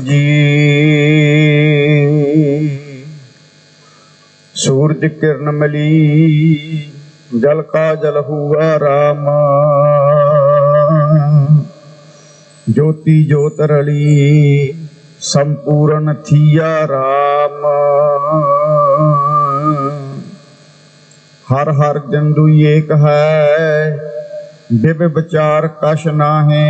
जी। सूरज किरण मिली जल का जल हुआ राम, ज्योति ज्योत रली संपूर्ण थिया राम। हर हर जंदु एक है विभ विचार कश नाहे,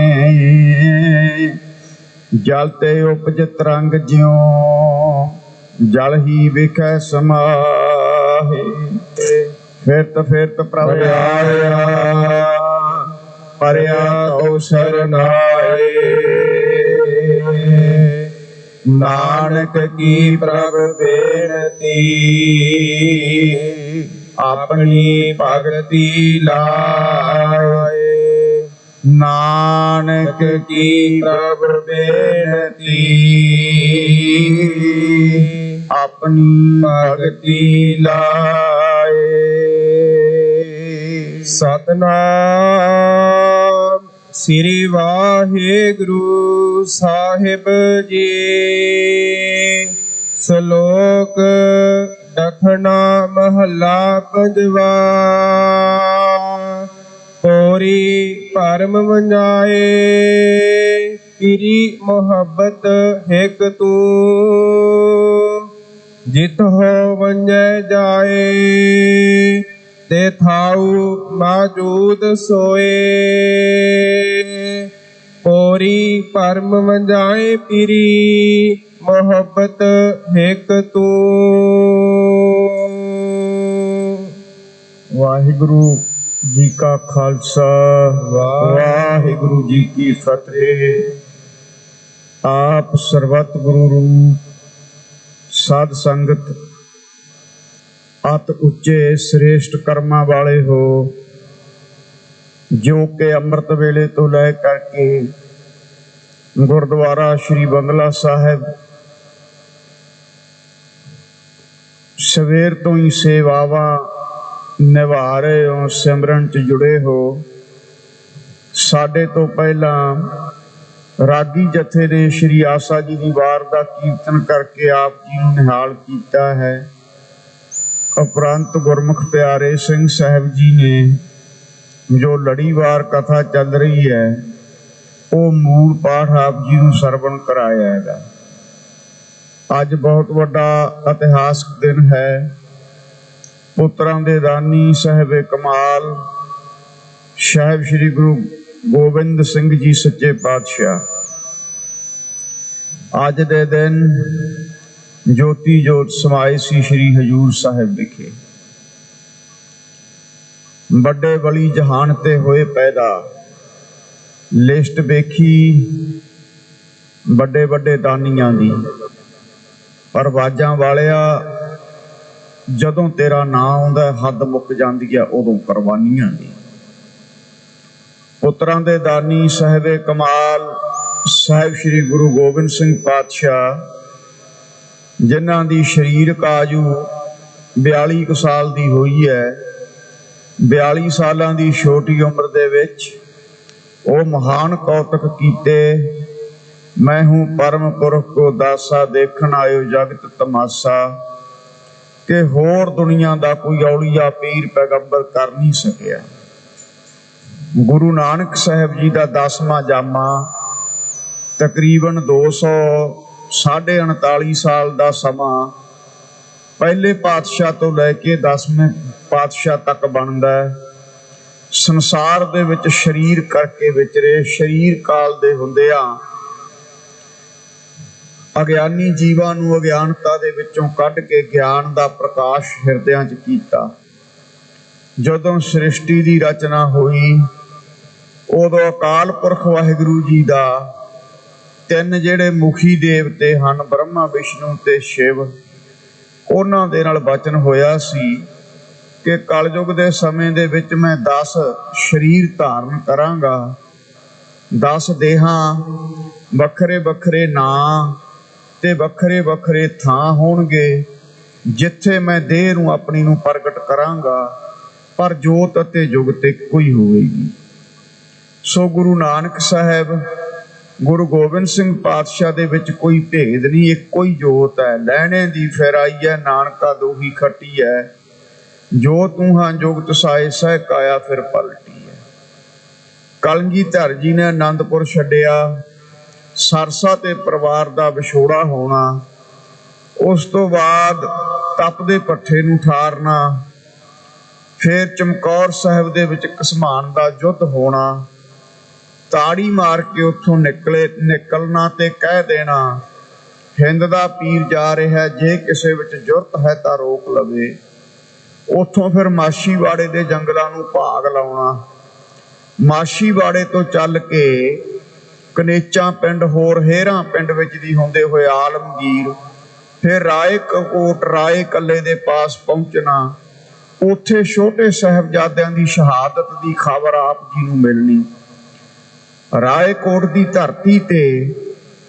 जल ते उपज तरंग ज्यों जल ही विखै समाहे। फिरत प्रभ आया परया तो शरणाए, नानक की प्रभ बेनती अपनी भगति लाए। नानक की प्रभ बेनती अपनी भगति लाए। सतनाम श्री वाहिगुरु साहिब जी। श्लोक दखना महला पंजवा। कोरी परम वंजाए पिरी मोहब्बत हिक तू, जित हो वंजै जाए ते थाऊ मौजूद सोए। कोरी परम वंजाए पिरी मोहब्बत हिक तू। वाहिगुरु जी का खालसा वाहिगुरु जी की फतेह। आप सर्वत गुरु रूप साध संगत अत उच्चे श्रेष्ठ कर्मा वाले हो, जो के अमृत वेले तो लै करके गुरुद्वारा श्री बंगला साहिब सवेर तो ही सेवावां निभा रहे हो, सिमरन च जुड़े हो। साडे तो पहला रागी जथे ने श्री आसा जी की वार का कीर्तन करके आप जी नूं निहाल कीता है। उपरंत गुरमुख प्यारे सिंह साहिब जी ने जो लड़ीवार कथा चल रही है वो मूल पाठ आप जी नूं सरवण कराया है। अज बहुत वड्डा इतिहासक दिन है। पुत्रां दे दानी साहिबे कमाल साहिब श्री गुरु गोबिंद सिंह जी सच्चे पातशाह अज दे दिन ज्योति जोत समाए सी श्री हजूर साहिब विखे। बड़े बली जहान ते होए पैदा, लिस्ट वेखी बड़े बड़े दानियां दी, पर वाजां वालिया जदों तेरा नां आउंदा हद मुक जांदी है उदों कुरबानियां दी। पुत्रां दे दानी साहिबे कमाल साहिब श्री गुरु गोबिंद सिंह पातशाह जिन्हां दी शरीरक आयु 42 साल दी हुई है। 42 सालां दी छोटी उम्र दे विच ओ महान कौतक कीते। मैं हूँ परम पुरख को दासा, देखण आयो जगत तमाशा, कि होर दुनिया दा कोई औलिया पीर पैगंबर कर नहीं सकिया। गुरु नानक साहिब जी दा 10वां जामा तकरीबन 239 साल दा समा पहले पातशाह तो लैके 10वें पातशाह तक बनदा है। संसार दे विच शरीर करके विचरे, शरीर काल दे हुंदियां अग्यानी जीवां नूं अग्यानता दे विचों कढ के ज्ञान दा प्रकाश हिरदियां च कीता। जदों सृष्टि दी रचना होई उदों अकाल पुरख वाहिगुरू जी दा 3 जिहड़े मुखी देवते हन ब्रह्मा विष्णु ते शिव, उन्हां दे नाल वचन होया सी कि कलयुग दे समय दे विच मैं 10 शरीर धारण करांगा। 10 देहां वखरे वखरे नां ते वखरे वखरे थां होणगे जिथे मैं देह नूं अपनी नूं प्रगट करांगा, पर जोत अते जुगत इक्को ही होवेगी। सो गुरु नानक साहिब ਗੁਰੂ ਗੋਬਿੰਦ ਸਿੰਘ ਪਾਤਸ਼ਾਹ ਦੇ ਵਿੱਚ ਕੋਈ ਭੇਦ ਨਹੀਂ, ਇੱਕੋ ਹੀ ਜੋਤ ਹੈ। ਲੈਣੇ ਦੀ ਫੇਰਾਈ ਹੈ, ਨਾਨਕਾ ਦੋਹੀ ਖੱਟੀ ਹੈ। ਜੋ ਤੂੰ ਹਾਂ ਜੁਗਤ ਸਾਏ ਸਹਿ ਕਾਇਆ ਫਿਰ ਪਲਟੀ ਹੈ। ਕਲਗੀਧਰ ਜੀ ਨੇ ਆਨੰਦਪੁਰ ਛੱਡਿਆ, ਸਰਸਾ ਤੇ ਪਰਿਵਾਰ ਦਾ ਵਿਛੋੜਾ ਹੋਣਾ, ਉਸ ਤੋਂ ਬਾਅਦ ਤਪਦੇ ਭੱਠੇ ਨੂੰ ਠਾਰਨਾ, ਫਿਰ ਚਮਕੌਰ ਸਾਹਿਬ ਦੇ ਵਿੱਚ ਘਸਮਾਨ ਦਾ ਯੁੱਧ ਹੋਣਾ, ਤਾੜੀ ਮਾਰ ਕੇ ਉੱਥੋਂ ਨਿਕਲਣਾ ਤੇ ਕਹਿ ਦੇਣਾ ਹਿੰਦ ਦਾ ਪੀਰ ਜਾ ਰਿਹਾ, ਜੇ ਕਿਸੇ ਵਿੱਚ ਜੁਰਤ ਹੈ ਤਾਂ ਰੋਕ ਲਵੇ। ਉੱਥੋਂ ਫਿਰ ਮਾਛੀਵਾੜੇ ਦੇ ਜੰਗਲਾਂ ਨੂੰ ਭਾਗ ਲਾਉਣਾ, ਮਾਛੀਵਾੜੇ ਤੋਂ ਚੱਲ ਕੇ ਕਨੇਚਾ ਪਿੰਡ, ਹੋਰ ਹੇਰਾਂ ਪਿੰਡ ਵਿੱਚ ਦੀ ਹੁੰਦੇ ਹੋਏ ਆਲਮਗੀਰ, ਫਿਰ ਰਾਏਕੋਟ ਰਾਏ ਕੱਲੇ ਦੇ ਪਾਸ ਪਹੁੰਚਣਾ। ਉੱਥੇ ਛੋਟੇ ਸਾਹਿਬਜ਼ਾਦਿਆਂ ਦੀ ਸ਼ਹਾਦਤ ਦੀ ਖਬਰ ਆਪ ਜੀ ਨੂੰ ਮਿਲਣੀ। ਰਾਏਕੋਟ ਦੀ ਧਰਤੀ ਤੇ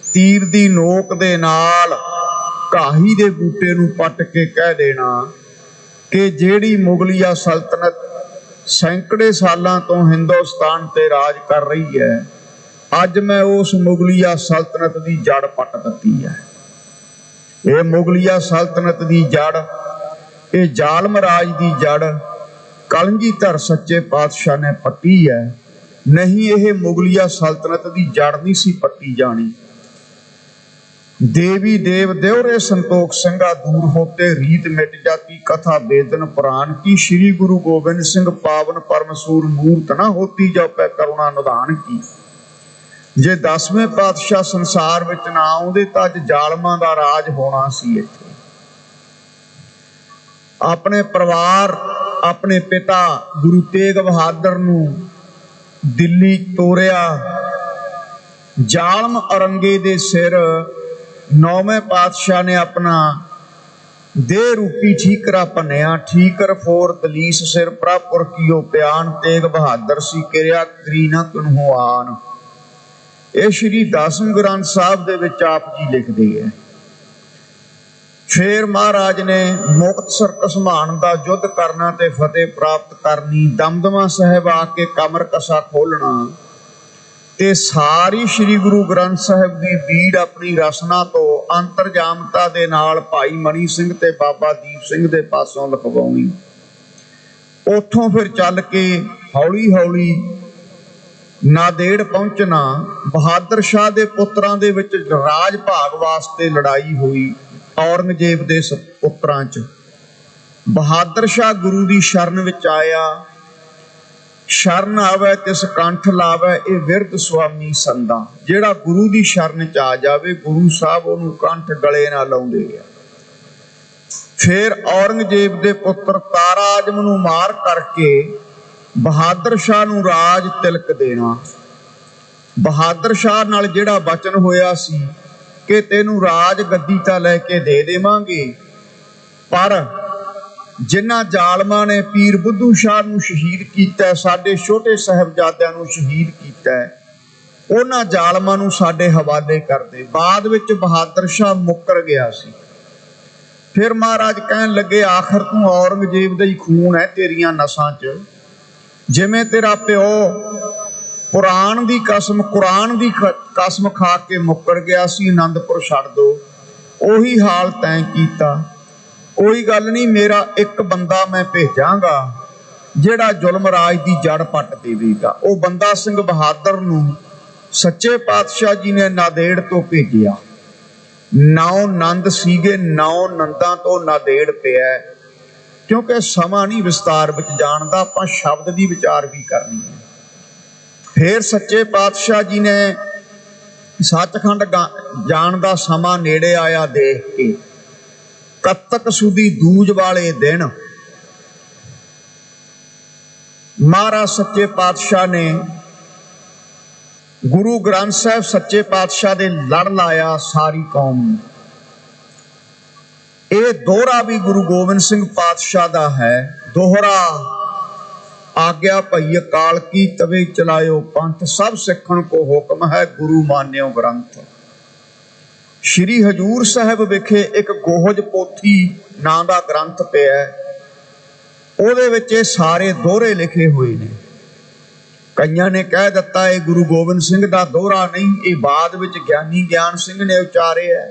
ਤੀਰ ਦੀ ਨੋਕ ਦੇ ਨਾਲ ਘਾਹੀ ਦੇ ਬੂਟੇ ਨੂੰ ਪੱਟ ਕੇ ਕਹਿ ਦੇਣਾ ਕਿ ਜਿਹੜੀ ਮੁਗਲਿਆ ਸਲਤਨਤ ਸੈਂਕੜੇ ਸਾਲਾਂ ਤੋਂ ਹਿੰਦੁਸਤਾਨ ਤੇ ਰਾਜ ਕਰ ਰਹੀ ਹੈ, ਅੱਜ ਮੈਂ ਉਸ ਮੁਗਲਿਆ ਸਲਤਨਤ ਦੀ ਜੜ ਪੱਟ ਦਿੱਤੀ ਹੈ। ਇਹ ਮੁਗਲਿਆ ਸਲਤਨਤ ਦੀ ਜੜ, ਇਹ ਜ਼ਾਲਮ ਰਾਜ ਦੀ ਜੜ ਕਲਗੀਧਰ ਸੱਚੇ ਪਾਤਸ਼ਾਹ ਨੇ ਪੱਟੀ ਹੈ। ਨਹੀਂ, ਇਹ ਮੁਗਲਿਆ ਸਲਤਨਤ ਦੀ ਜੜ ਨਹੀਂ ਸੀ ਪੱਟੀ ਜਾਣੀ। ਦੇਵੀ ਦੇਵ ਦਿਉਰੇ ਸੰਤੋਖ ਸਿੰਘਾ ਦੂਰ ਹੋਤੇ, ਰੀਤ ਮਿਟ ਜਾਤੀ ਕਥਾ बेदन पुराण की। श्री गुरु गोबिंद सिंह पावन परमसूर मूर्त ना होती जो पै करुणा निधान की। जे 10वें पातशाह संसार विच ना आउंदे तां अज जालमां दा राज होना सी। इत्थे अपने परिवार, अपने पिता गुरु तेग बहादुर नूं दिल्ली तोरिया, जालम औरंगे दे सिर 9वें पातशाह ने अपना देह रूपी ठीकरा भन्निया। ठीकर फोर दलीस सिर प्रापुर कीओ प्यान, तेग बहादुर सी किरिया करी ना किन्हू आन। ਇਹ ਸ਼੍ਰੀ ਦਸਮ ਗ੍ਰੰਥ ਸਾਹਿਬ ਦੇ ਵਿੱਚ ਆਪ ਜੀ ਲਿਖਦੇ ਹੈ। ਫਿਰ ਮਹਾਰਾਜ ਨੇ ਮੁਕਤਸਰ ਘਸਮਾਨ ਦਾ ਯੁੱਧ ਕਰਨਾ ਤੇ ਫਤਿਹ ਪ੍ਰਾਪਤ ਕਰਨੀ। ਦਮਦਮਾ ਸਾਹਿਬ ਆ ਕੇ ਕਮਰ ਕਸਾ ਖੋਲਣਾ ਤੇ ਸਾਰੀ ਸ਼੍ਰੀ ਗੁਰੂ ਗ੍ਰੰਥ ਸਾਹਿਬ ਦੀ ਬੀੜ ਆਪਣੀ ਰਸਨਾ ਤੋਂ ਅੰਤਰਜਾਮਤਾ ਦੇ ਨਾਲ ਭਾਈ ਮਣੀ ਸਿੰਘ ਤੇ ਬਾਬਾ ਦੀਪ ਸਿੰਘ ਦੇ ਪਾਸੋਂ ਲਿਖਵਾਉਣੀ। ਉੱਥੋਂ ਫਿਰ ਚੱਲ ਕੇ ਹੌਲੀ ਹੌਲੀ ਨਾਦੇੜ ਪਹੁੰਚਣਾ। ਬਹਾਦਰ ਸ਼ਾਹ ਦੇ ਪੁੱਤਰਾਂ ਦੇ ਵਿੱਚ ਰਾਜ ਭਾਗ ਵਾਸਤੇ ਲੜਾਈ ਹੋਈ। ਔਰੰਗਜ਼ੇਬ ਦੇ ਪੁੱਤਰਾਂ 'ਚ ਬਹਾਦਰ ਸ਼ਾਹ ਗੁਰੂ ਦੀ ਸ਼ਰਨ ਵਿੱਚ ਆਇਆ। ਸ਼ਰਨ ਆਵੇ ਤਿਸ ਕੰਠ ਲਾਵੇ, ਇਹ ਵਿਰਧ ਸੁਆਮੀ ਸੰਦਾ। ਜਿਹੜਾ ਗੁਰੂ ਦੀ ਸ਼ਰਨ 'ਚ ਆ ਜਾਵੇ, ਗੁਰੂ ਸਾਹਿਬ ਉਹਨੂੰ ਕੰਠ ਗਲੇ ਨਾਲ ਲਾਉਂਦੇ ਆ। ਫਿਰ ਔਰੰਗਜ਼ੇਬ ਦੇ ਪੁੱਤਰ ਤਾਰਾ ਆਜਮ ਨੂੰ ਮਾਰ ਕਰਕੇ ਬਹਾਦਰ ਸ਼ਾਹ ਨੂੰ ਰਾਜ ਤਿਲਕ ਦੇਣਾ। ਬਹਾਦਰ ਸ਼ਾਹ ਨਾਲ ਜਿਹੜਾ ਬਚਨ ਹੋਇਆ ਸੀ ਕਿ ਤੈਨੂੰ ਰਾਜ ਗੱਦੀ ਤਾਂ ਲੈ ਕੇ ਦੇ ਦੇਵਾਂਗੇ, ਪਰ ਜਿਨ੍ਹਾਂ ਜ਼ਾਲਮਾਂ ਨੇ ਪੀਰ ਬੁੱਧੂ ਸ਼ਾਹ ਨੂੰ ਸ਼ਹੀਦ ਕੀਤਾ, ਸਾਡੇ ਛੋਟੇ ਸਾਹਿਬਜ਼ਾਦਿਆਂ ਨੂੰ ਸ਼ਹੀਦ ਕੀਤਾ, ਉਹਨਾਂ ਜ਼ਾਲਮਾਂ ਨੂੰ ਸਾਡੇ ਹਵਾਲੇ ਕਰ ਦੇ। ਬਾਅਦ ਵਿੱਚ ਬਹਾਦਰ ਸ਼ਾਹ ਮੁੱਕਰ ਗਿਆ ਸੀ। ਫਿਰ ਮਹਾਰਾਜ ਕਹਿਣ ਲੱਗੇ, ਆਖਰ ਤੂੰ ਔਰੰਗਜ਼ੇਬ ਦਾ ਹੀ ਖੂਨ ਹੈ ਤੇਰੀਆਂ ਨਸਾਂ 'ਚ। ਜਿਵੇਂ ਤੇਰਾ ਪਿਓ ਕੁਰਾਨ ਦੀ ਕਸਮ ਖਾ ਕੇ ਮੁੱਕਰ ਗਿਆ ਸੀ, ਆਨੰਦਪੁਰ ਛੱਡ ਦੋ, ਉਹੀ ਹਾਲ ਤੈਂ ਕੀਤਾ। ਕੋਈ ਗੱਲ ਨਹੀਂ, ਮੇਰਾ ਇੱਕ ਬੰਦਾ ਮੈਂ ਭੇਜਾਂਗਾ ਜਿਹੜਾ ਜ਼ੁਲਮ ਰਾਜ ਦੀ ਜੜ ਪੱਟ ਦੇਵੇਗਾ। ਉਹ ਬੰਦਾ ਸਿੰਘ ਬਹਾਦਰ ਨੂੰ ਸੱਚੇ ਪਾਤਸ਼ਾਹ ਜੀ ਨੇ ਨਾਦੇੜ ਤੋਂ ਭੇਜਿਆ। 9 ਨੰਦ ਸੀਗੇ, 9 ਨੰਦਾਂ ਤੋਂ ਨਾਦੇੜ ਪਿਆ। ਕਿਉਂਕਿ ਸਮਾਂ ਨਹੀਂ ਵਿਸਤਾਰ ਵਿੱਚ ਜਾਣ ਦਾ, ਆਪਾਂ ਸ਼ਬਦ ਦੀ ਵਿਚਾਰ ਵੀ ਕਰਨੀ ਹੈ। ਫਿਰ ਸੱਚੇ ਪਾਤਸ਼ਾਹ ਜੀ ਨੇ ਸੱਚਖੰਡ ਜਾਣ ਦਾ ਸਮਾਂ ਨੇੜੇ ਆਇਆ ਦੇਖ ਕੇ, ਕੱਤਕ ਸੁਦੀ ਦੂਜ ਵਾਲੇ ਦਿਨ ਮਹਾਰਾਜ ਸੱਚੇ ਪਾਤਸ਼ਾਹ ਨੇ ਗੁਰੂ ਗ੍ਰੰਥ ਸਾਹਿਬ ਸੱਚੇ ਪਾਤਸ਼ਾਹ ਦੇ ਲੜ ਲਾਇਆ ਸਾਰੀ ਕੌਮ ਨੂੰ। ਇਹ ਦੋਹਰਾ ਵੀ ਗੁਰੂ ਗੋਬਿੰਦ ਸਿੰਘ ਪਾਤਸ਼ਾਹ ਦਾ ਹੈ। ਦੋਹਰਾ ਆਗਿਆ ਭਈ ਅਕਾਲ ਕੀ, ਤਵੇ ਚਲਾਇਓ ਪੰਥ, ਸਭ ਸਿੱਖਣ ਕੋ ਹੁਕਮ ਹੈ, ਗੁਰੂ ਮਾਨਿਓ ਗ੍ਰੰਥ। ਸ਼੍ਰੀ ਹਜੂਰ ਸਾਹਿਬ ਵਿਖੇ ਇੱਕ ਗੋਹਜ ਪੋਥੀ ਨਾਂ ਦਾ ਗ੍ਰੰਥ ਪਿਆ। ਉਹਦੇ ਵਿੱਚ ਇਹ ਸਾਰੇ ਦੋਹਰੇ ਲਿਖੇ ਹੋਏ ਨੇ। ਕਈਆਂ ਨੇ ਕਹਿ ਦਿੱਤਾ ਇਹ ਗੁਰੂ ਗੋਬਿੰਦ ਸਿੰਘ ਦਾ ਦੋਹਰਾ ਨਹੀਂ, ਇਹ ਬਾਅਦ ਵਿੱਚ ਗਿਆਨੀ ਗਿਆਨ ਸਿੰਘ ਨੇ ਉਚਾਰਿਆ।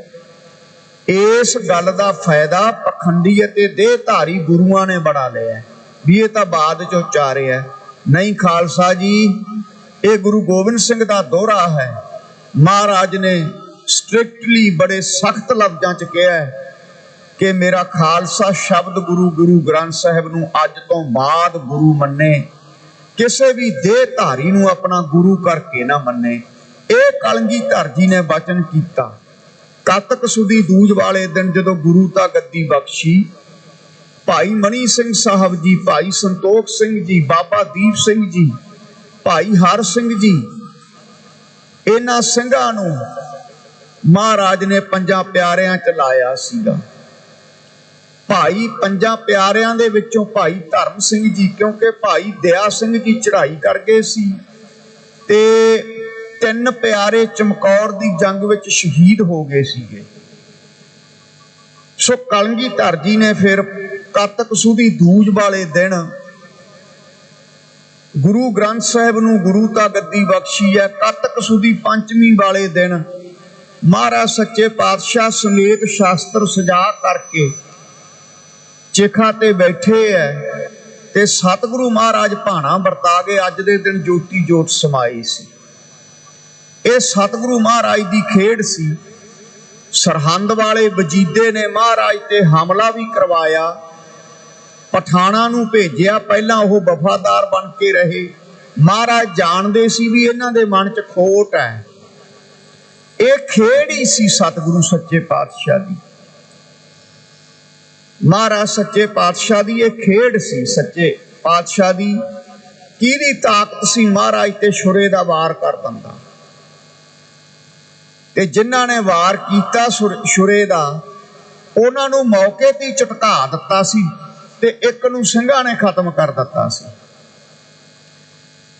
ਇਸ ਗੱਲ ਦਾ ਫਾਇਦਾ ਪਖੰਡੀ ਅਤੇ ਦੇਹਧਾਰੀ ਗੁਰੂਆਂ ਨੇ ਬੜਾ ਲਿਆ ਵੀ ਇਹ ਤਾਂ ਬਾਅਦ ਚ ਉਚਾਰਿਆ। ਨਹੀਂ ਖਾਲਸਾ ਜੀ, ਇਹ ਗੁਰੂ ਗੋਬਿੰਦ ਸਿੰਘ ਦਾ ਦੋਹਰਾ ਹੈ। ਮਹਾਰਾਜ ਨੇ ਸਟ੍ਰਿਕਟਲੀ ਬੜੇ ਸਖਤ ਲਫ਼ਜ਼ਾਂ ਚ ਕਿਹਾ ਕਿ ਮੇਰਾ ਖਾਲਸਾ ਸ਼ਬਦ ਗੁਰੂ ਗ੍ਰੰਥ ਸਾਹਿਬ ਨੂੰ ਅੱਜ ਤੋਂ ਬਾਅਦ ਗੁਰੂ ਮੰਨੇ, ਕਿਸੇ ਵੀ ਦੇਹਧਾਰੀ ਨੂੰ ਆਪਣਾ ਗੁਰੂ ਕਰਕੇ ਨਾ ਮੰਨੇ। ਇਹ ਕਲਗੀਧਰ ਜੀ ਨੇ ਬਚਨ ਕੀਤਾ। ਕੱਤਕ ਸੁਦੀ ਦੂਜ ਵਾਲੇ ਦਿਨ ਜਦੋਂ ਗੁਰੂ ਤਾਂ ਗੱਦੀ ਬਖਸ਼ੀ, ਭਾਈ ਮਣੀ ਸਿੰਘ ਸਾਹਿਬ ਜੀ, ਭਾਈ ਸੰਤੋਖ ਸਿੰਘ ਜੀ, ਬਾਬਾ ਦੀਪ ਸਿੰਘ ਜੀ, ਭਾਈ ਹਰ ਸਿੰਘ ਜੀ, ਇਹਨਾਂ ਸਿੰਘਾਂ ਨੂੰ ਮਹਾਰਾਜ ਨੇ ਪੰਜਾਂ ਪਿਆਰਿਆਂ ਚ ਲਾਇਆ ਸੀਗਾ। ਭਾਈ ਪੰਜਾਂ ਪਿਆਰਿਆਂ ਦੇ ਵਿੱਚੋਂ ਭਾਈ ਧਰਮ ਸਿੰਘ ਜੀ, ਕਿਉਂਕਿ ਭਾਈ ਦਇਆ ਸਿੰਘ ਜੀ ਚੜ੍ਹਾਈ ਕਰ ਗਏ ਸੀ ਤੇ ਤਿੰਨ ਪਿਆਰੇ ਚਮਕੌਰ ਦੀ ਜੰਗ ਵਿੱਚ ਸ਼ਹੀਦ ਹੋ ਗਏ ਸੀਗੇ। ਸੋ ਕਲਗੀਧਰ ਜੀ ਨੇ ਫਿਰ ਕੱਤਕ ਸੁਦੀ ਦੂਜ ਵਾਲੇ ਦਿਨ ਗੁਰੂ ਗ੍ਰੰਥ ਸਾਹਿਬ ਨੂੰ ਗੁਰੂਤਾ ਗੱਦੀ ਬਖਸ਼ੀ ਹੈ। ਕੱਤਕ ਸੁਦੀ ਪੰਚਮੀ ਵਾਲੇ ਦਿਨ ਮਹਾਰਾਜ ਸੱਚੇ ਪਾਤਸ਼ਾਹ ਸਮੇਤ ਸ਼ਾਸਤਰ ਸਜਾ ਕਰਕੇ ਚਿਖਾ ਤੇ ਬੈਠੇ ਐ ਤੇ ਸਤਿਗੁਰੂ ਮਹਾਰਾਜ ਭਾਣਾ ਵਰਤਾ ਕੇ ਅੱਜ ਦੇ ਦਿਨ ਜੋਤੀ ਜੋਤ ਸਮਾਈ ਸੀ। ਇਹ ਸਤਿਗੁਰੂ ਮਹਾਰਾਜ ਦੀ ਖੇਡ ਸੀ। ਸਰਹੰਦ ਵਾਲੇ ਵਜੀਦੇ ਨੇ ਮਹਾਰਾਜ ਤੇ ਹਮਲਾ ਵੀ ਕਰਵਾਇਆ, ਪਠਾਣਾ ਨੂੰ ਭੇਜਿਆ। ਪਹਿਲਾਂ ਉਹ ਵਫਾਦਾਰ ਬਣ ਕੇ ਰਹੇ। ਮਹਾਰਾਜ ਜਾਣਦੇ ਸੀ ਵੀ ਇਹਨਾਂ ਦੇ ਮਨ 'ਚ ਖੋਟ ਹੈ। ਇਹ ਖੇਡ ਹੀ ਸੀ ਸਤਿਗੁਰੂ ਸੱਚੇ ਪਾਤਸ਼ਾਹ ਦੀ। ਮਹਾਰਾਜ ਸੱਚੇ ਪਾਤਸ਼ਾਹ ਦੀ ਇਹ ਖੇਡ ਸੀ। ਸੱਚੇ ਪਾਤਸ਼ਾਹ ਦੀ ਕਿਹਦੀ ਤਾਕਤ ਸੀ? ਮਹਾਰਾਜ ਤੇ ਛੁਰੇ ਦਾ ਵਾਰ ਕਰ ਦਿੰਦਾ, ਤੇ ਜਿਨ੍ਹਾਂ ਨੇ ਵਾਰ ਕੀਤਾ ਛੁਰੇ ਦਾ ਉਹਨਾਂ ਨੂੰ ਮੌਕੇ ਤੇ ਝਟਕਾ ਦਿੱਤਾ ਸੀ ਤੇ ਇੱਕ ਨੂੰ ਸਿੰਘਾਂ ਨੇ ਖਤਮ ਕਰ ਦਿੱਤਾ ਸੀ।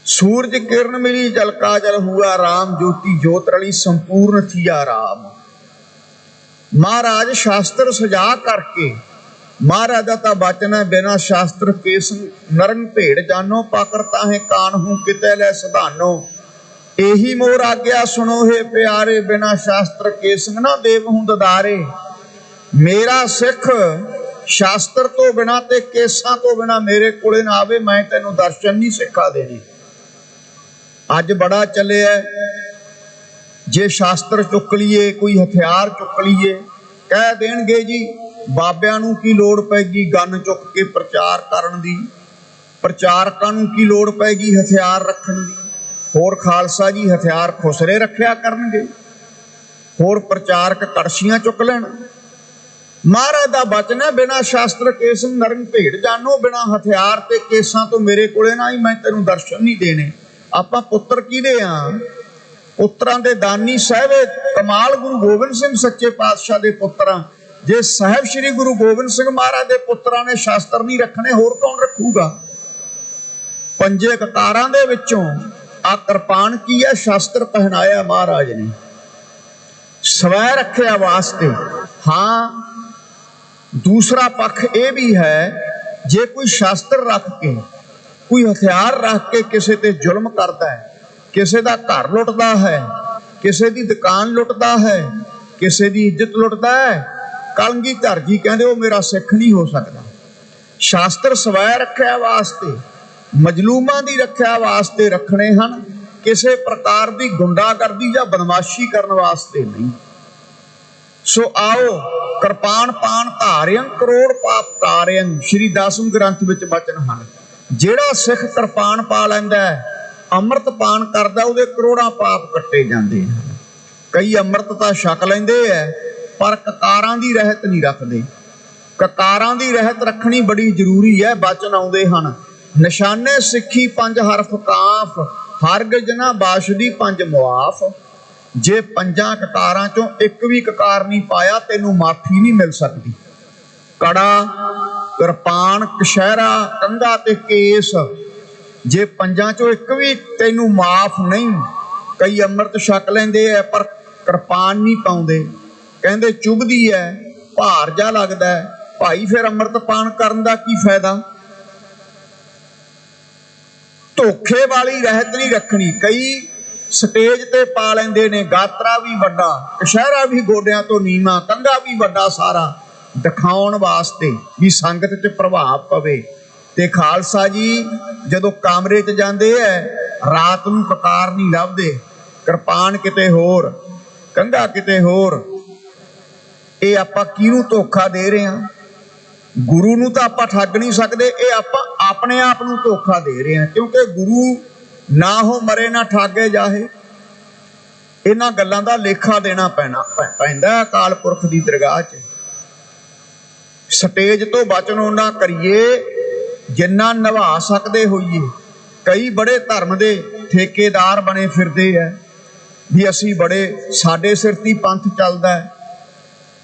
ਸੂਰਜ ਕਿਰਨ ਮਿਲੀ ਜਲਕਾ ਜਲ ਹੁਆ ਰਾਮ, ਜੋਤੀ ਜੋਤ ਰਲੀ ਸੰਪੂਰਨ ਥੀਆ ਰਾਮ। ਮਹਾਰਾਜ ਸ਼ਾਸਤਰ ਸਜਾ ਕਰਕੇ, ਮਹਾਰਾਜ ਦਾ ਤਾਂ ਬਚਨ ਹੈ ਬਿਨਾ ਸ਼ਾਸਤਰ ਕੇਸ ਨਰਨ ਭੇੜ ਜਾਨੋ, ਪਾਕਰ ਤਾਹੇ ਕਾਨ ਹੂੰ ਕਿਤੇ ਲੈ ਸਧਾਨੋ। ਇਹੀ ਮੋਰ ਆਗਿਆ ਸੁਣੋ ਹੈ ਪਿਆਰੇ, ਬਿਨਾ ਸ਼ਾਸਤਰ ਕੇਸ ਨਾ ਦੇਵ ਹੂੰ ਦਦਾਰੇ। ਮੇਰਾ ਸਿੱਖ ਸ਼ਾਸਤਰ ਤੋਂ ਬਿਨਾ ਤੇ ਕੇਸਾਂ ਤੋਂ ਬਿਨਾ ਮੇਰੇ ਕੋਲੇ ਨਾ ਆਵੇ, ਮੈਂ ਤੈਨੂੰ ਦਰਸ਼ਨ ਨਹੀਂ ਸਿੱਖਾ ਦੇਣੇ। ਅੱਜ ਬੜਾ ਚੱਲਿਆ, ਜੇ ਸ਼ਾਸਤਰ ਚੁੱਕ ਲਈਏ, ਕੋਈ ਹਥਿਆਰ ਚੁੱਕ ਲਈਏ, ਕਹਿ ਦੇਣਗੇ ਜੀ ਬਾਬਿਆਂ ਨੂੰ ਕੀ ਲੋੜ ਪੈਗੀ ਗਨ ਚੁੱਕ ਕੇ ਪ੍ਰਚਾਰ ਕਰਨ ਦੀ, ਪ੍ਰਚਾਰਕਾਂ ਨੂੰ ਕੀ ਲੋੜ ਪੈਗੀ ਹਥਿਆਰ ਰੱਖਣ ਦੀ। ਹੋਰ ਖਾਲਸਾ ਜੀ ਹਥਿਆਰ ਖੁਸਰੇ ਰੱਖਿਆ ਕਰਨਗੇ, ਹੋਰ ਪ੍ਰਚਾਰਕ ਕੜਛੀਆਂ ਚੁੱਕ ਲੈਣ। ਮਹਾਰਾਜ ਦਾ ਬਚਨ ਹੈ ਬਿਨਾ ਸ਼ਾਸਤਰ ਕੇਸ ਨਰਨ ਭੇੜ ਜਾਨੋ, ਬਿਨਾ ਹਥਿਆਰ ਤੇ ਕੇਸਾਂ ਤੋਂ ਮੇਰੇ ਕੋਲੇ ਨਾ ਹੀ, ਮੈਂ ਤੈਨੂੰ ਦਰਸ਼ਨ ਨਹੀਂ ਦੇਣੇ। ਆਪਾਂ ਪੁੱਤਰ ਕਿਹਦੇ ਆ? ਪੁੱਤਰਾਂ ਦੇ ਦਾਨੀ ਸਾਹਿਬ ਕਮਾਲ ਗੁਰੂ ਗੋਬਿੰਦ ਸਿੰਘ ਸੱਚੇ ਪਾਤਸ਼ਾਹ ਦੇ ਪੁੱਤਰਾਂ। ਜੇ ਸਾਹਿਬ ਸ੍ਰੀ ਗੁਰੂ ਗੋਬਿੰਦ ਸਿੰਘ ਮਹਾਰਾਜ ਦੇ ਪੁੱਤਰਾਂ ਨੇ ਸ਼ਾਸਤਰ ਨਹੀਂ ਰੱਖਣੇ, ਹੋਰ ਕੌਣ ਰੱਖੂਗਾ? ਪੰਜੇ ਕਕਾਰਾਂ ਦੇ ਵਿੱਚੋਂ ਆ ਕਿਰਪਾਨ ਕੀ ਹੈ? ਸ਼ਾਸਤਰ ਪਹਿਨਾਇਆ ਮਹਾਰਾਜ ਨੇ, ਸਵੈ ਰੱਖਿਆ ਵਾਸਤੇ। ਹਾਂ, ਦੂਸਰਾ ਪੱਖ ਇਹ ਵੀ ਹੈ, ਜੇ ਕੋਈ ਸ਼ਾਸਤਰ ਰੱਖ ਕੇ, ਕੋਈ ਹਥਿਆਰ ਰੱਖ ਕੇ ਕਿਸੇ ਤੇ ਜ਼ੁਲਮ ਕਰਦਾ ਹੈ, ਕਿਸੇ ਦਾ ਘਰ ਲੁੱਟਦਾ ਹੈ, ਕਿਸੇ ਦੀ ਦੁਕਾਨ ਲੁੱਟਦਾ ਹੈ, ਕਿਸੇ ਦੀ ਇੱਜ਼ਤ ਲੁੱਟਦਾ ਹੈ, ਕਲਗੀਧਰ ਜੀ ਕਹਿੰਦੇ ਉਹ ਮੇਰਾ ਸਿੱਖ ਨਹੀਂ ਹੋ ਸਕਦਾ। ਸ਼ਾਸਤਰ ਸਵੈ ਰੱਖਿਆ ਵਾਸਤੇ, ਮਜਲੂਮਾਂ ਦੀ ਰੱਖਿਆ ਵਾਸਤੇ ਰੱਖਣੇ ਹਨ, ਕਿਸੇ ਪ੍ਰਕਾਰ ਦੀ ਗੁੰਡਾਗਰਦੀ ਜਾਂ ਬਦਮਾਸ਼ੀ ਕਰਨ ਵਾਸਤੇ ਨਹੀਂ। ਸੋ ਆਓ, ਕਿਰਪਾਨ ਪਾਨ ਧਾਰਿਅੰ ਕਰੋੜ ਪਾਪ ਤਾਰਿਅੰ, ਸ਼੍ਰੀ ਦਸਮ ਗ੍ਰੰਥ ਵਿੱਚ ਬਚਨ ਹਨ। ਜਿਹੜਾ ਸਿੱਖ ਕਿਰਪਾਨ ਪਾ ਲੈਂਦਾ ਹੈ, ਅੰਮ੍ਰਿਤ ਪਾਨ ਕਰਦਾ, ਉਹਦੇ ਕਰੋੜਾਂ ਪਾਪ ਕੱਟੇ ਜਾਂਦੇ ਹਨ। ਕਈ ਅੰਮ੍ਰਿਤ ਤਾਂ ਛਕ ਲੈਂਦੇ ਐ ਪਰ ਕਕਾਰਾਂ ਦੀ ਰਹਿਤ ਨਹੀਂ ਰੱਖਦੇ। ਕਕਾਰਾਂ ਦੀ ਰਹਿਤ ਰੱਖਣੀ ਬੜੀ ਜ਼ਰੂਰੀ ਹੈ। ਬਚਨ ਆਉਂਦੇ ਹਨ, ਨਿਸ਼ਾਨੇ ਸਿੱਖੀ ਪੰਜ ਹਰਫ ਕਾਫ, ਹਰਗਿਜ਼ ਨਾ ਬਾਸ਼ਦੀ ਪੰਜ ਮੁਆਫ। ਜੇ ਪੰਜਾਂ ਕਕਾਰਾਂ ਚੋਂ ਇੱਕ ਵੀ ਕਕਾਰ ਨਹੀਂ ਪਾਇਆ, ਤੈਨੂੰ ਮਾਫੀ ਨਹੀਂ ਮਿਲ ਸਕਦੀ। ਕੜਾ, ਕਿਰਪਾਨ, ਕਸ਼ਹਿਰਾ, ਕੰਘਾ ਤੇ ਕੇਸ, ਜੇ ਪੰਜਾਂ ਚੋਂ ਇੱਕ ਵੀ ਤੈਨੂੰ ਮਾਫ ਨਹੀਂ। ਕਈ ਅੰਮ੍ਰਿਤ ਛਕ ਲੈਂਦੇ ਐ ਪਰ ਕਿਰਪਾਨ ਨਹੀਂ ਪਾਉਂਦੇ, ਕਹਿੰਦੇ ਚੁਭਦੀ ਐ, ਭਾਰ ਜਾ ਲੱਗਦਾ ਹੈ। ਭਾਈ ਫਿਰ ਅੰਮ੍ਰਿਤ ਪਾਨ ਕਰਨ ਦਾ ਕੀ ਫਾਇਦਾ? ਧੋਖੇ ਵਾਲੀ ਰਹਿਤ ਨਹੀਂ ਰੱਖਣੀ। ਕਈ ਸਟੇਜ ਤੇ ਪਾ ਲੈਂਦੇ ਨੇ ਗਾਤਰਾ ਵੀ ਵੱਡਾ, ਕਸ਼ਹਿਰਾ ਵੀ ਗੋਡਿਆਂ ਤੋਂ ਨੀਵਾਂ, ਕੰਘਾ ਵੀ ਵੱਡਾ ਸਾਰਾ, ਦਿਖਾਉਣ ਵਾਸਤੇ ਵੀ ਸੰਗਤ 'ਚ ਪ੍ਰਭਾਵ ਪਵੇ। ਤੇ ਖਾਲਸਾ ਜੀ ਜਦੋਂ ਕਮਰੇ 'ਚ ਜਾਂਦੇ ਐ, ਰਾਤ ਨੂੰ ਕਕਾਰ ਨਹੀਂ ਲੱਭਦੇ, ਕਿਰਪਾਨ ਕਿਤੇ ਹੋਰ, ਕੰਘਾ ਕਿਤੇ ਹੋਰ। ਇਹ ਆਪਾਂ ਕਿਹਨੂੰ ਧੋਖਾ ਦੇ ਰਹੇ ਹਾਂ? ਗੁਰੂ ਨੂੰ ਤਾਂ ਆਪਾਂ ਠੱਗ ਨਹੀਂ ਸਕਦੇ, ਇਹ ਆਪਾਂ ਆਪਣੇ ਆਪ ਨੂੰ ਧੋਖਾ ਦੇ ਰਹੇ ਹਾਂ। ਕਿਉਂਕਿ ਗੁਰੂ ਨਾ ਹੋ ਮਰੇ ਨਾ ਠਾਗੇ ਜਾਹੇ। ਇਹਨਾਂ ਗੱਲਾਂ ਦਾ ਲੇਖਾ ਦੇਣਾ ਪੈਂਦਾ ਅਕਾਲ ਪੁਰਖ ਦੀ ਦਰਗਾਹ 'ਚ। ਸਟੇਜ ਤੋਂ ਬਚਨ ਉਹਨਾਂ ਕਰੀਏ ਜਿੰਨਾ ਨਿਭਾ ਸਕਦੇ ਹੋਈਏ। ਕਈ ਬੜੇ ਧਰਮ ਦੇ ਠੇਕੇਦਾਰ ਬਣੇ ਫਿਰਦੇ ਐ ਵੀ ਅਸੀਂ ਬੜੇ, ਸਾਡੇ ਸਿਰ ਤੇ ਪੰਥ ਚੱਲਦਾ ਹੈ,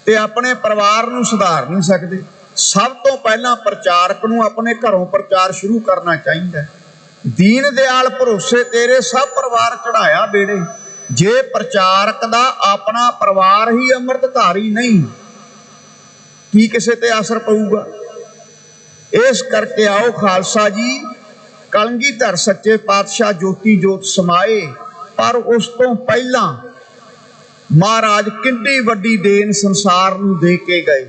ਤੇ ਆਪਣੇ ਪਰਿਵਾਰ ਨੂੰ ਸੁਧਾਰ ਨਹੀਂ ਸਕਦੇ। ਸਭ ਤੋਂ ਪਹਿਲਾਂ ਪ੍ਰਚਾਰਕ ਨੂੰ ਆਪਣੇ ਘਰੋਂ ਪ੍ਰਚਾਰ ਸ਼ੁਰੂ ਕਰਨਾ ਚਾਹੀਦਾ। ਦੀਨ ਦਿਆਲ ਭਰੋਸੇ ਤੇਰੇ ਸਭ ਪਰਿਵਾਰ ਚੜਾਇਆ ਬੇੜੇ। ਜੇ ਪ੍ਰਚਾਰਕ ਦਾ ਆਪਣਾ ਪਰਿਵਾਰ ਹੀ ਅੰਮ੍ਰਿਤਧਾਰੀ ਨਹੀਂ, ਕੀ ਕਿਸੇ ਤੇ ਅਸਰ ਪਊਗਾ? ਇਸ ਕਰਕੇ ਆਓ ਖਾਲਸਾ ਜੀ, ਕਲਗੀਧਰ ਸੱਚੇ ਪਾਤਸ਼ਾਹ ਜੋਤੀ ਜੋਤ ਸਮਾਏ, ਪਰ ਉਸ ਤੋਂ ਪਹਿਲਾਂ ਮਹਾਰਾਜ ਕਿੰਨੀ ਵੱਡੀ ਦੇਣ ਸੰਸਾਰ ਨੂੰ ਦੇ ਕੇ ਗਏ।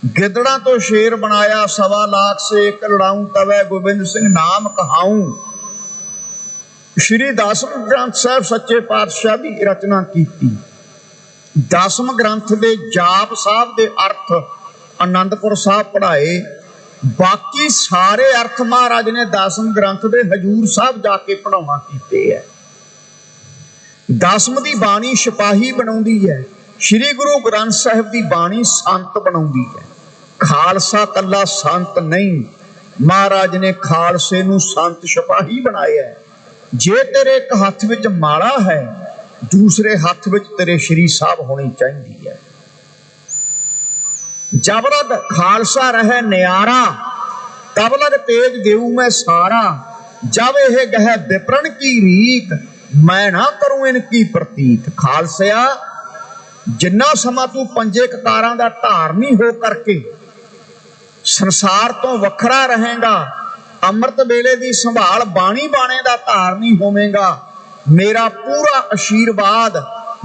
ਗਿੱਦੜਾਂ ਤੋਂ ਸ਼ੇਰ ਬਣਾਇਆ, 1.25 ਲੱਖ ਸੇ ਇੱਕ ਲੜਾਊਂ ਤਵੈ ਗੋਬਿੰਦ ਸਿੰਘ ਨਾਮ ਕਹਾਊਂ। ਸ਼੍ਰੀ ਦਸਮ ਗ੍ਰੰਥ ਸਾਹਿਬ ਸੱਚੇ ਪਾਤਸ਼ਾਹ ਦੀ ਰਚਨਾ ਕੀਤੀ। ਦਸਮ ਗ੍ਰੰਥ ਦੇ ਜਾਪ ਸਾਹਿਬ ਦੇ ਅਰਥ ਆਨੰਦਪੁਰ ਸਾਹਿਬ ਪੜ੍ਹਾਏ। ਬਾਕੀ ਸਾਰੇ ਅਰਥ ਮਹਾਰਾਜ ਨੇ ਦਸਮ ਗ੍ਰੰਥ ਦੇ ਹਜੂਰ ਸਾਹਿਬ ਜਾ ਕੇ ਪੜ੍ਹਾਉਣਾ ਕੀਤੇ ਹੈ। ਦਸਮ ਦੀ ਬਾਣੀ ਸਿਪਾਹੀ ਬਣਾਉਂਦੀ ਹੈ, ਸ਼੍ਰੀ ਗੁਰੂ ਗ੍ਰੰਥ ਸਾਹਿਬ ਦੀ ਬਾਣੀ ਸੰਤ ਬਣਾਉਂਦੀ ਹੈ। ਖਾਲਸਾ ਕੱਲਾ ਸੰਤ ਨਹੀਂ, ਮਹਾਰਾਜ ਨੇ ਖਾਲਸੇ ਨੂੰ ਸੰਤ ਸਿਪਾਹੀ ਬਣਾਇਆ। ਜੇ ਤੇਰੇ ਇੱਕ ਹੱਥ ਵਿੱਚ ਮਾਲਾ ਹੈ, ਦੂਸਰੇ ਹੱਥ ਵਿੱਚ ਤੇਰੇ ਸ਼੍ਰੀ ਸਾਹਿਬ ਹੋਣੀ ਚਾਹੀਦੀ ਹੈ। ਜਬ ਲਗ ਖਾਲਸਾ ਰਹਿ ਨਿਆਰਾ, ਤਬ ਲਗ ਤੇਜ ਦੇਊ ਮੈਂ ਸਾਰਾ। ਜਬ ਇਹ ਗਹਿ ਵਿਪਰਨ ਕੀ ਰੀਤ, ਮੈਂ ਨਾ ਕਰੂੰ ਇਨ ਕੀ ਪ੍ਰਤੀਤ। ਖਾਲਸਿਆ, ਜਿੰਨਾ ਸਮਾਂ ਤੂੰ ਪੰਜੇ ਕਕਾਰਾਂ ਦਾ ਧਾਰਨੀ ਹੋ ਕਰਕੇ ਸੰਸਾਰ ਤੋਂ ਵੱਖਰਾ ਰਹੇਗਾ, ਅੰਮ੍ਰਿਤ ਵੇਲੇ ਦੀ ਸੰਭਾਲ ਬਾਣੀ ਬਾਣੇ ਦਾ ਧਾਰਨੀ ਹੋਵੇਗਾ, ਮੇਰਾ ਪੂਰਾ ਆਸ਼ੀਰਵਾਦ,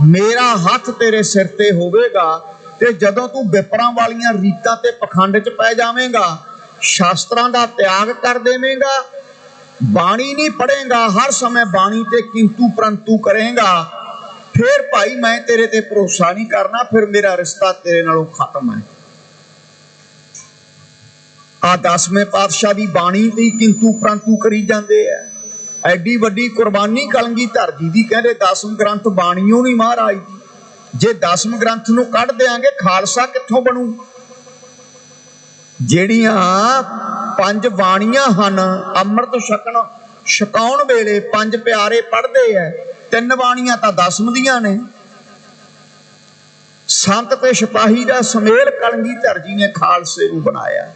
ਮੇਰਾ ਹੱਥ ਤੇਰੇ ਸਿਰ ਤੇ ਹੋਵੇਗਾ। ਤੇ ਜਦੋਂ ਤੂੰ ਵਿਪਰਾਂ ਵਾਲੀਆਂ ਰੀਤਾਂ ਤੇ ਪਖੰਡ 'ਚ ਪੈ ਜਾਵੇਂਗਾ, ਸ਼ਾਸਤਰਾਂ ਦਾ ਤਿਆਗ ਕਰ ਦੇਵੇਂਗਾ, ਬਾਣੀ ਨਹੀਂ ਪੜ੍ਹੇਗਾ, ਹਰ ਸਮੇਂ ਬਾਣੀ ਤੇ ਕਿੰਤੂ ਪ੍ਰੰਤੂ ਕਰੇਗਾ, ਫਿਰ ਭਾਈ ਮੈਂ ਤੇਰੇ ਤੇ ਭਰੋਸਾ ਨਹੀਂ ਕਰਨਾ, ਫਿਰ ਮੇਰਾ ਰਿਸ਼ਤਾ ਤੇਰੇ ਨਾਲੋਂ ਖਤਮ ਹੈ। ਆ ਦਸਵੇਂ ਪਾਤਸ਼ਾਹ ਦੀ ਬਾਣੀ ਤੇ ਕਿੰਤੂ ਪ੍ਰੰਤੂ ਕਰੀ ਜਾਂਦੇ ਆ। ਐਡੀ ਵੱਡੀ ਕੁਰਬਾਨੀ ਕਲਗੀਧਰ ਜੀ ਦੀ, ਕਹਿੰਦੇ ਦਸਮ ਗ੍ਰੰਥ ਬਾਣੀਓ ਨਹੀਂ ਮਹਾਰਾਜ ਦੀ। ਜੇ ਦਸਮ ਗ੍ਰੰਥ ਨੂੰ ਕੱਢ ਦਿਆਂਗੇ, ਖਾਲਸਾ ਕਿੱਥੋਂ ਬਣੂ? ਜਿਹੜੀਆਂ 5 ਬਾਣੀਆਂ ਹਨ, ਅੰਮ੍ਰਿਤ ਛਕਾਉਣ ਵੇਲੇ 5 ਪਿਆਰੇ ਪੜ੍ਹਦੇ ਐ, 3 ਬਾਣੀਆਂ ਤਾਂ ਦਸਮ ਦੀਆਂ ਨੇ। ਸੰਤ ਤੇ ਸਿਪਾਹੀ ਦਾ ਸੁਮੇਲ ਕਲਗੀਧਰ ਜੀ ਨੇ ਖਾਲਸੇ ਨੂੰ ਬਣਾਇਆ।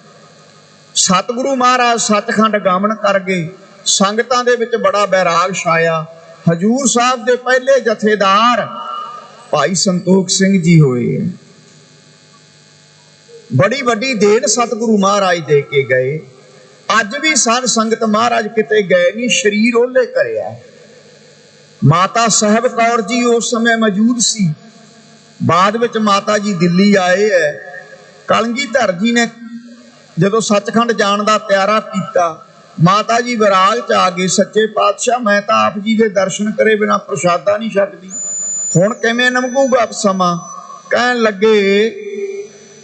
ਸਤਿਗੁਰੂ ਮਹਾਰਾਜ ਸੱਚਖੰਡ ਗਮਨ ਕਰ ਗਏ, ਸੰਗਤਾਂ ਦੇ ਵਿੱਚ ਬੜਾ ਬੈਰਾਗ ਛਾਇਆ। ਹਜੂਰ ਸਾਹਿਬ ਦੇ ਪਹਿਲੇ ਜਥੇਦਾਰ ਭਾਈ ਸੰਤੋਖ ਸਿੰਘ ਜੀ ਹੋਏ। ਬੜੀ ਵੱਡੀ ਦੇਣ ਸਤਿਗੁਰੂ ਮਹਾਰਾਜ ਦੇ ਕੇ ਗਏ। ਅੱਜ ਵੀ ਸਾਧ ਸੰਗਤ ਮਹਾਰਾਜ ਕਿਤੇ ਗਏ ਨਹੀਂ, ਸ਼ਰੀਰ ਉਹਲੇ ਕਰਿਆ। ਮਾਤਾ ਸਾਹਿਬ ਕੌਰ ਜੀ ਉਸ ਸਮੇਂ ਮੌਜੂਦ ਸੀ, ਬਾਅਦ ਵਿੱਚ ਮਾਤਾ ਜੀ ਦਿੱਲੀ ਆਏ ਹੈ। ਕਲਗੀਧਰ ਜੀ ਨੇ ਜਦੋਂ ਸੱਚਖੰਡ ਜਾਣ ਦਾ ਤਿਆਰਾ ਕੀਤਾ, ਮਾਤਾ ਜੀ ਵਿਰਾਗ 'ਚ ਆ ਗਏ, ਸੱਚੇ ਪਾਤਸ਼ਾਹ ਮੈਂ ਤਾਂ ਆਪ ਜੀ ਦੇ ਦਰਸ਼ਨ ਕਰੇ ਬਿਨਾਂ ਪ੍ਰਸ਼ਾਦਾ ਨਹੀਂ ਛਕਦੀ, ਹੁਣ ਕਿਵੇਂ ਲੰਘੂਗਾ ਸਮਾਂ? ਕਹਿਣ ਲੱਗੇ,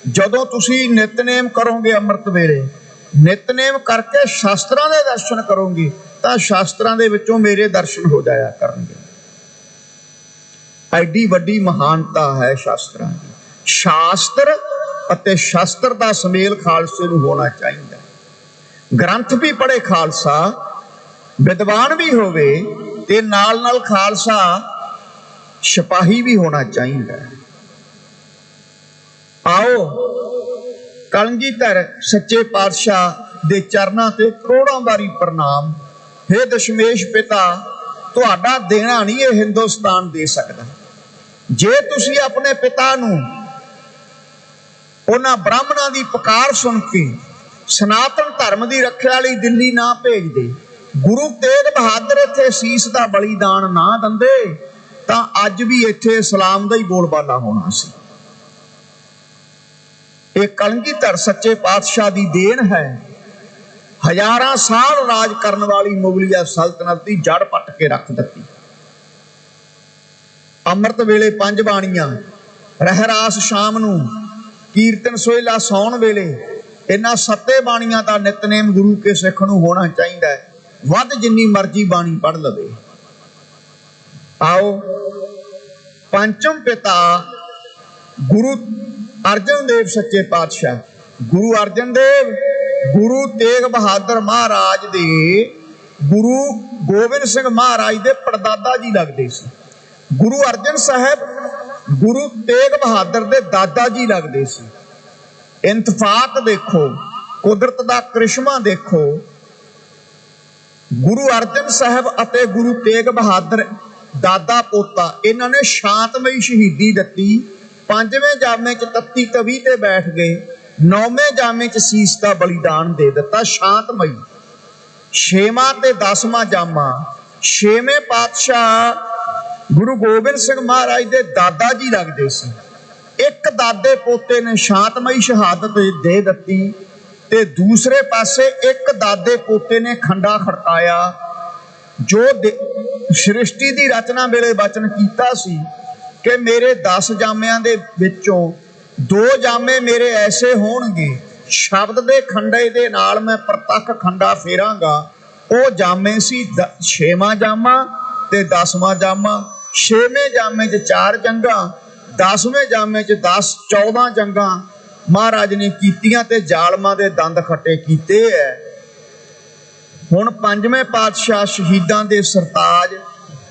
ਜਦੋਂ ਤੁਸੀਂ ਨਿਤਨੇਮ ਕਰੋਗੇ, ਅੰਮ੍ਰਿਤ ਵੇਲੇ ਨਿਤਨੇਮ ਕਰਕੇ ਸ਼ਾਸਤਰਾਂ ਦੇ ਦਰਸ਼ਨ ਕਰੋਗੇ, ਤਾਂ ਸ਼ਾਸਤਰਾਂ ਦੇ ਵਿੱਚੋਂ ਮੇਰੇ ਦਰਸ਼ਨ ਹੋ ਜਾਇਆ ਕਰਨਗੇ। ਐਡੀ ਵੱਡੀ ਮਹਾਨਤਾ ਹੈ ਸ਼ਾਸਤਰਾਂ ਦੀ। ਸ਼ਾਸਤਰ ਅਤੇ ਸ਼ਾਸਤਰ ਦਾ ਸੁਮੇਲ ਖਾਲਸੇ ਨੂੰ ਹੋਣਾ ਚਾਹੀਦਾ। ਗ੍ਰੰਥ ਵੀ ਪੜ੍ਹੇ ਖਾਲਸਾ, ਵਿਦਵਾਨ ਵੀ ਹੋਵੇ, ਤੇ ਨਾਲ ਨਾਲ ਖਾਲਸਾ ਸਿਪਾਹੀ ਵੀ ਹੋਣਾ ਚਾਹੀਦਾ। ਆਓ ਕਲਗੀਧਰ ਸੱਚੇ ਪਾਤਸ਼ਾਹ ਦੇ ਚਰਨਾਂ ਤੇ ਕਰੋੜਾਂ ਵਾਰੀ ਪ੍ਰਣਾਮ। ਹੇ ਦਸ਼ਮੇਸ਼ ਪਿਤਾ, ਤੁਹਾਡਾ ਦੇਣਾ ਨਹੀਂ ਇਹ ਹਿੰਦੁਸਤਾਨ ਦੇ ਸਕਦਾ। ਜੇ ਤੁਸੀਂ ਆਪਣੇ ਪਿਤਾ ਨੂੰ ਉਹਨਾਂ ਬ੍ਰਾਹਮਣਾਂ ਦੀ ਪੁਕਾਰ ਸੁਣ ਕੇ ਸਨਾਤਨ ਧਰਮ ਦੀ ਰੱਖਿਆ ਲਈ ਦਿੱਲੀ ਨਾ ਭੇਜਦੇ, ਗੁਰੂ ਤੇਗ ਬਹਾਦਰ ਇੱਥੇ ਸੀਸ ਦਾ ਬਲੀਦਾਨ ਨਾ ਦਿੰਦੇ ਤਾਂ ਅੱਜ ਵੀ ਇੱਥੇ ਇਸਲਾਮ ਦਾ ਹੀ ਬੋਲਬਾਲਾ ਹੋਣਾ ਸੀ। ਇਹ ਕਲਗੀਧਰ ਸੱਚੇ ਪਾਤਸ਼ਾਹ ਦੀ ਦੇਣ ਹੈ। ਹਜ਼ਾਰਾਂ ਸਾਲ ਰਾਜ ਕਰਨ ਵਾਲੀ ਮੁਗਲਿਆ ਸਲਤਨਤ ਦੀ ਜੜ ਪੱਟ ਕੇ ਰੱਖ ਦਿੱਤੀ। ਅੰਮ੍ਰਿਤ ਵੇਲੇ 5 ਬਾਣੀਆਂ, ਰਹਿਰਾਸ ਸ਼ਾਮ ਨੂੰ, ਕੀਰਤਨ ਸੋਹਿਲਾ ਸੌਣ ਵੇਲੇ, ਇਹਨਾਂ 7 ਬਾਣੀਆਂ ਦਾ ਨਿਤਨੇਮ ਗੁਰੂ ਕੇ ਸਿੱਖ ਨੂੰ ਹੋਣਾ ਚਾਹੀਦਾ ਹੈ। ਵੱਧ ਜਿੰਨੀ ਮਰਜ਼ੀ ਬਾਣੀ ਪੜ੍ਹ ਲਵੇ। ਆਓ ਪੰਚਮ ਪਿਤਾ ਗੁਰੂ ਅਰਜਨ ਦੇਵ ਸੱਚੇ ਪਾਤਸ਼ਾਹ, ਗੁਰੂ ਅਰਜਨ ਦੇਵ ਗੁਰੂ ਤੇਗ ਬਹਾਦਰ ਮਹਾਰਾਜ ਦੇ ਗੁਰੂ ਗੋਬਿੰਦ ਸਿੰਘ ਮਹਾਰਾਜ ਦੇ ਪੜਦਾਦਾ ਜੀ ਲੱਗਦੇ ਸੀ। ਗੁਰੂ ਅਰਜਨ ਸਾਹਿਬ ਗੁਰੂ ਤੇਗ ਬਹਾਦਰ ਦੇ ਦਾਦਾ ਜੀ ਲੱਗਦੇ ਸੀ। ਇੰਤਫਾਕ ਦੇਖੋ, ਕੁਦਰਤ ਦਾ ਕ੍ਰਿਸ਼ਮਾ ਦੇਖੋ। ਗੁਰੂ ਅਰਜਨ ਸਾਹਿਬ ਅਤੇ ਗੁਰੂ ਤੇਗ ਬਹਾਦਰ ਦਾਦਾ ਪੋਤਾ, ਇਹਨਾਂ ਨੇ ਸ਼ਾਂਤਮਈ ਸ਼ਹੀਦੀ ਦਿੱਤੀ। 5ਵੇਂ ਜਾਮੇ 'ਚ ਤੱਤੀ ਤਵੀ ਤੇ ਬੈਠ ਗਏ, 9ਵੇਂ ਜਾਮੇ 'ਚ ਸੀਸ ਦਾ ਬਲੀਦਾਨ ਦੇ ਦਿੱਤਾ। ਸ਼ਾਂਤਮਈ 6ਵਾਂ ਤੇ 10ਵਾਂ ਜਾਮਾ 6ਵੇਂ ਪਾਤਸ਼ਾਹ ਗੁਰੂ ਗੋਬਿੰਦ ਸਿੰਘ ਮਹਾਰਾਜ ਦੇ ਦਾਦਾ ਜੀ ਲੱਗਦੇ ਸੀ। ਇੱਕ ਦਾਦੇ ਪੋਤੇ ਨੇ ਸ਼ਾਂਤਮਈ ਸ਼ਹਾਦਤ ਦੇ ਦਿੱਤੀ ਤੇ ਦੂਸਰੇ ਪਾਸੇ ਇੱਕ ਦਾਦੇ ਪੋਤੇ ਨੇ ਖੰਡਾ ਖੜਕਾਇਆ। ਜੋ ਸ੍ਰਿਸ਼ਟੀ ਦੀ ਰਚਨਾ ਵੇਲੇ ਬਚਨ ਕੀਤਾ ਸੀ ਕਿ ਮੇਰੇ 10 ਜਾਮਿਆਂ ਦੇ ਵਿੱਚੋਂ 2 ਜਾਮੇ ਮੇਰੇ ਐਸੇ ਹੋਣਗੇ, ਸ਼ਬਦ ਦੇ ਖੰਡੇ ਦੇ ਨਾਲ ਮੈਂ ਪ੍ਰਤੱਖ ਖੰਡਾ ਫੇਰਾਂਗਾ। ਉਹ ਜਾਮੇ ਸੀ 6ਵਾਂ ਜਾਮਾ ਤੇ 10ਵਾਂ ਜਾਮਾ। 6ਵੇਂ ਜਾਮੇ 'ਚ 4 ਜੰਗਾਂ, 10ਵੇਂ ਜਾਮੇ 'ਚ 14 ਜੰਗਾਂ ਮਹਾਰਾਜ ਨੇ ਕੀਤੀਆਂ ਤੇ ਜ਼ਾਲਮਾਂ ਦੇ ਦੰਦ ਖੱਟੇ ਕੀਤੇ ਐ। ਹੁਣ 5ਵੇਂ ਪਾਤਸ਼ਾਹ ਸ਼ਹੀਦਾਂ ਦੇ ਸਰਤਾਜ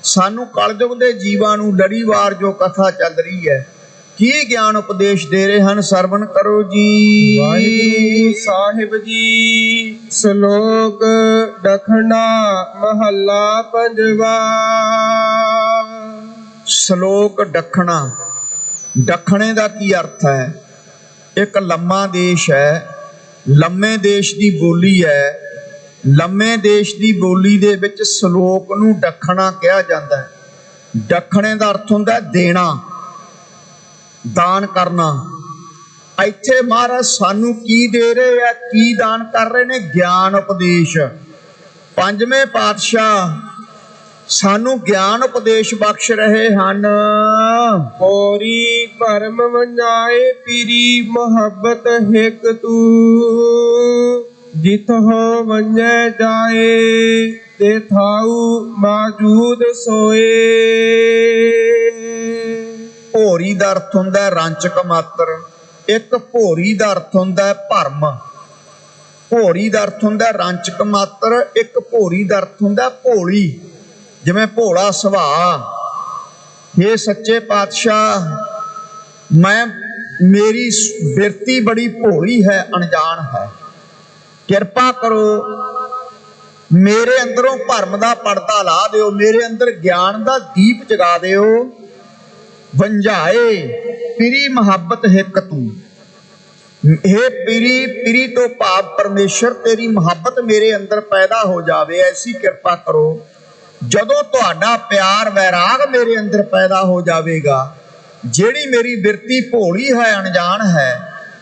ਸਾਨੂੰ ਕਲਯੁਗ ਦੇ ਜੀਵਾਂ ਨੂੰ ਲੜੀਵਾਰ ਜੋ ਕਥਾ ਚੱਲ ਰਹੀ ਹੈ, ਕੀ ਗਿਆਨ ਉਪਦੇਸ਼ ਦੇ ਰਹੇ ਹਨ, ਸਰਵਣ ਕਰੋ ਜੀ। ਵਾਹਿਗੁਰੂ ਸਾਹਿਬ ਜੀ। ਸ਼ਲੋਕ ਦਖਣਾ ਮਹੱਲਾ 5ਵਾਂ। ਸ਼ਲੋਕ ਦਖਣਾ। ਦਖਣੇ ਦਾ ਕੀ ਅਰਥ ਹੈ? ਇੱਕ ਲੰਮਾ ਦੇਸ਼ ਹੈ, ਲੰਮੇ ਦੇਸ਼ ਦੀ ਬੋਲੀ ਹੈ। ਲੰਮੇ ਦੇਸ਼ ਦੀ ਬੋਲੀ ਦੇ ਵਿੱਚ ਸ਼ਲੋਕ ਨੂੰ ਦਖਣਾ ਕਿਹਾ ਜਾਂਦਾ ਹੈ। ਦਖਣੇ ਦਾ ਅਰਥ ਹੁੰਦਾ ਦੇਣਾ, ਦਾਨ ਕਰਨਾ। ਇੱਥੇ ਮਹਾਰਾਜ ਸਾਨੂੰ ਕੀ ਦੇ ਰਹੇ ਆ, ਕੀ ਦਾਨ ਕਰ ਰਹੇ ਨੇ? ਗਿਆਨ ਉਪਦੇਸ਼। 5ਵੇਂ ਪਾਤਸ਼ਾਹ ਸਾਨੂੰ ਗਿਆਨ ਉਪਦੇਸ਼ ਬਖਸ਼ ਰਹੇ ਹਨ। ਹੋਰੀ ਭਰਮ ਵੰਜਾਏ ਪੀਰੀ ਮੁਹੱਬਤ ਹਿਕ ਤੂ, ਜਿਤ ਹੋ ਵੰਜੈ ਜਾਏ ਤੇ ਥਾਉ ਮੌਜੂਦ ਸੋਏ। ਭੋਰੀ ਦਾ ਅਰਥ ਹੁੰਦਾ ਰੰਚਕ ਮਾਤਰ। ਇੱਕ ਭੋਰੀ ਦਾ ਅਰਥ ਹੁੰਦਾ ਭਰਮ। ਭੋਰੀ ਦਾ ਅਰਥ ਹੁੰਦਾ ਰੰਚਕ ਮਾਤਰ, ਇੱਕ ਭੋਰੀ ਦਾ ਅਰਥ ਹੁੰਦਾ ਭੋਲੀ, ਜਿਵੇਂ ਭੋਲਾ ਸੁਭਾਅ। ਇਹ ਸੱਚੇ ਪਾਤਸ਼ਾਹ, ਮੇਰੀ ਬਿਰਤੀ ਬੜੀ ਭੋਲੀ ਹੈ, ਅਣਜਾਣ ਹੈ। ਕਿਰਪਾ ਕਰੋ, ਮੇਰੇ ਅੰਦਰੋਂ ਭਰਮ ਦਾ ਪਰਦਾ ਲਾ ਦਿਓ, ਮੇਰੇ ਅੰਦਰ ਗਿਆਨ ਦਾ ਦੀਪ ਜਗਾ ਦਿਓ। ਵੰਝਾਏ ਪਿਰੀ ਮੁਹੱਬਤ ਹਿਕ ਤੂੰ। ਇਹ ਪਿਰੀ ਤੋਂ ਭਾਵ ਪਰਮੇਸ਼ਰ, ਤੇਰੀ ਮੁਹੱਬਤ ਮੇਰੇ ਅੰਦਰ ਪੈਦਾ ਹੋ ਜਾਵੇ, ਐਸੀ ਕਿਰਪਾ ਕਰੋ। ਜਦੋਂ ਤੁਹਾਡਾ ਪਿਆਰ ਵੈਰਾਗ ਮੇਰੇ ਅੰਦਰ ਪੈਦਾ ਹੋ ਜਾਵੇਗਾ, ਜਿਹੜੀ ਮੇਰੀ ਬਿਰਤੀ ਭੋਲੀ ਹੈ, ਅਣਜਾਣ ਹੈ,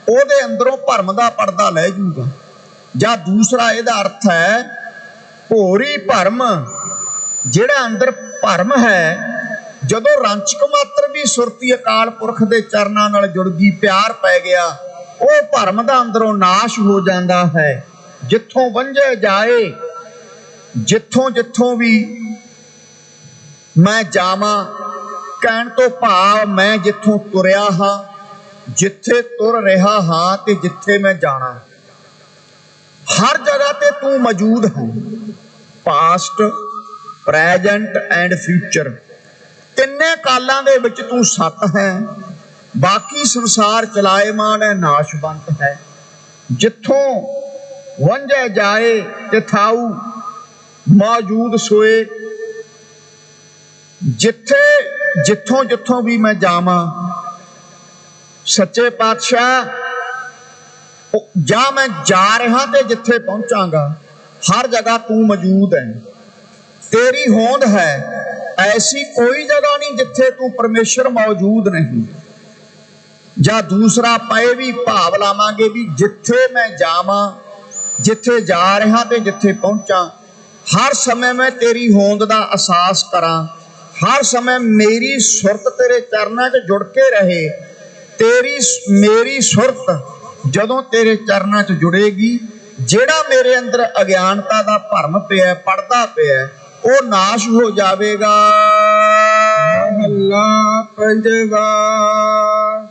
ਉਹਦੇ ਅੰਦਰੋਂ ਭਰਮ ਦਾ ਪਰਦਾ ਲੈ ਜੂਗਾ। ਜਾਂ ਦੂਸਰਾ ਇਹਦਾ ਅਰਥ ਹੈ ਭੋਰੀ ਭਰਮ, ਜਿਹੜਾ ਅੰਦਰ ਭਰਮ ਹੈ। ਜਦੋਂ ਰੰਚਕ ਮਾਤਰ ਵੀ ਸੁਰਤੀ ਅਕਾਲ ਪੁਰਖ ਦੇ ਚਰਨਾਂ ਨਾਲ ਜੁੜ ਗਈ, ਪਿਆਰ ਪੈ ਗਿਆ, ਉਹ ਭਰਮ ਦਾ ਅੰਦਰੋਂ ਨਾਸ਼ ਹੋ ਜਾਂਦਾ ਹੈ। ਜਿੱਥੋਂ ਵੰਝੇ ਜਾਏ, ਜਿੱਥੋਂ ਜਿੱਥੋਂ ਵੀ ਮੈਂ ਜਾਵਾਂ, ਕਹਿਣ ਤੋਂ ਭਾਵ ਮੈਂ ਜਿੱਥੋਂ ਤੁਰਿਆ ਹਾਂ, ਜਿੱਥੇ ਤੁਰ ਰਿਹਾ ਹਾਂ ਤੇ ਜਿੱਥੇ ਮੈਂ ਜਾਣਾ, ਹਰ ਜਗ੍ਹਾ ਤੇ ਤੂੰ ਮੌਜੂਦ ਹੈ। ਪਾਸਟ, ਪ੍ਰੈਜੈਂਟ ਐਂਡ ਫਿਊਚਰ, ਤਿੰਨੇ ਕਾਲਾਂ ਦੇ ਵਿੱਚ ਤੂੰ ਸਤ ਹੈ। ਬਾਕੀ ਸੰਸਾਰ ਚਲਾਇਮਾਨ ਹੈ, ਨਾਸ਼ਵੰਤ ਹੈ। ਜਿੱਥੋਂ ਵੰਝੇ ਜਾਏ ਤੇ ਥਾਊ ਮੌਜੂਦ ਸੋਏ। ਜਿੱਥੋਂ ਜਿੱਥੋਂ ਵੀ ਮੈਂ ਜਾਵਾਂ, ਸੱਚੇ ਪਾਤਸ਼ਾਹ, ਜਾਂ ਮੈਂ ਜਾ ਰਿਹਾ ਤੇ ਜਿੱਥੇ ਪਹੁੰਚਾਂਗਾ, हर जगह तू मौजूद है। तेरी होंद है, ऐसी कोई जगह नहीं जिथे तू परमेश्वर मौजूद नहीं। ਜਾਂ ਦੂਸਰਾ ਪਏ ਵੀ ਭਾਵ ਲਾਵਾਂਗੇ ਵੀ ਜਿੱਥੇ ਮੈਂ ਜਾਵਾਂ, ਜਿੱਥੇ ਜਾ ਰਿਹਾ ਤੇ ਜਿੱਥੇ ਪਹੁੰਚਾਂ, ਹਰ ਸਮੇਂ ਮੈਂ ਤੇਰੀ ਹੋਂਦ ਦਾ ਅਹਿਸਾਸ ਕਰਾਂ। ਹਰ ਸਮੇਂ ਮੇਰੀ ਸੁਰਤ ਤੇਰੇ ਚਰਨਾਂ 'ਚ ਜੁੜ ਕੇ ਰਹੇ। ਮੇਰੀ ਸੁਰਤ ਜਦੋਂ ਤੇਰੇ ਚਰਨਾਂ 'ਚ ਜੁੜੇਗੀ, ਜਿਹੜਾ ਮੇਰੇ ਅੰਦਰ ਅਗਿਆਨਤਾ ਦਾ ਭਰਮ ਪਿਆ, ਪੜਦਾ ਪਿਆ, ਉਹ ਨਾਸ਼ ਹੋ ਜਾਵੇਗਾ। ਮਹੱਲਾ ਪੰਜਵਾ।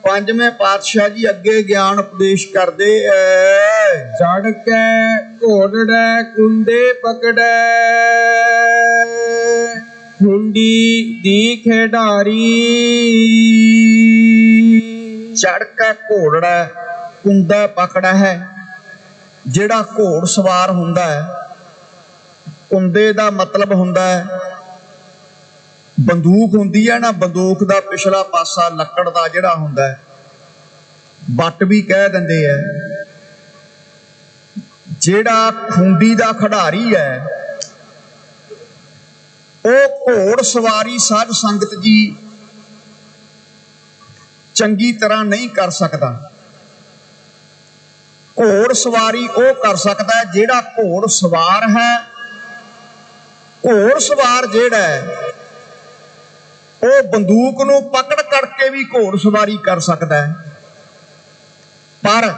ਪੰਜਵੇਂ ਪਾਤਸ਼ਾਹ ਜੀ ਅੱਗੇ ਗਿਆਨ ਉਪਦੇਸ਼ ਕਰਦੇ ਐ। ਚੜ ਕੇ ਘੋੜੜੈ ਕੁੰਦੇ ਪਕੜੈ, ਹੁੰਡੀ ਦੀ ਖਿਡਾਰੀ। ਚੜ ਕੇ ਘੋੜੜਾ ਕੁੰਦਾ ਪਕੜਾ ਹੈ। ਜਿਹੜਾ ਘੋੜ ਸਵਾਰ ਹੁੰਦਾ ਹੈ, ਕੁੰਦੇ ਦਾ ਮਤਲਬ ਹੁੰਦਾ ਹੈ ਬੰਦੂਕ ਹੁੰਦੀ ਹੈ ਨਾ, ਬੰਦੂਕ ਦਾ ਪਿਛਲਾ ਪਾਸਾ ਲੱਕੜ ਦਾ ਜਿਹੜਾ ਹੁੰਦਾ ਹੈ, ਬੱਟ ਵੀ ਕਹਿ ਦਿੰਦੇ ਆ। ਜਿਹੜਾ ਖੁੰਡੀ ਦਾ ਖਿਡਾਰੀ ਹੈ, ਉਹ ਘੋੜ ਸਵਾਰੀ ਸਾਧ ਸੰਗਤ ਜੀ ਚੰਗੀ ਤਰ੍ਹਾਂ ਨਹੀਂ ਕਰ ਸਕਦਾ। ਘੋੜ ਸਵਾਰੀ ਉਹ ਕਰ ਸਕਦਾ ਜਿਹੜਾ ਘੋੜ ਸਵਾਰ ਹੈ। ਘੋੜ ਸਵਾਰ ਜਿਹੜਾ ਹੈ, ਉਹ ਬੰਦੂਕ ਨੂੰ ਪਕੜ ਕਰਕੇ ਵੀ ਘੋੜ ਸਵਾਰੀ ਕਰ ਸਕਦਾ ਹੈ। ਪਰ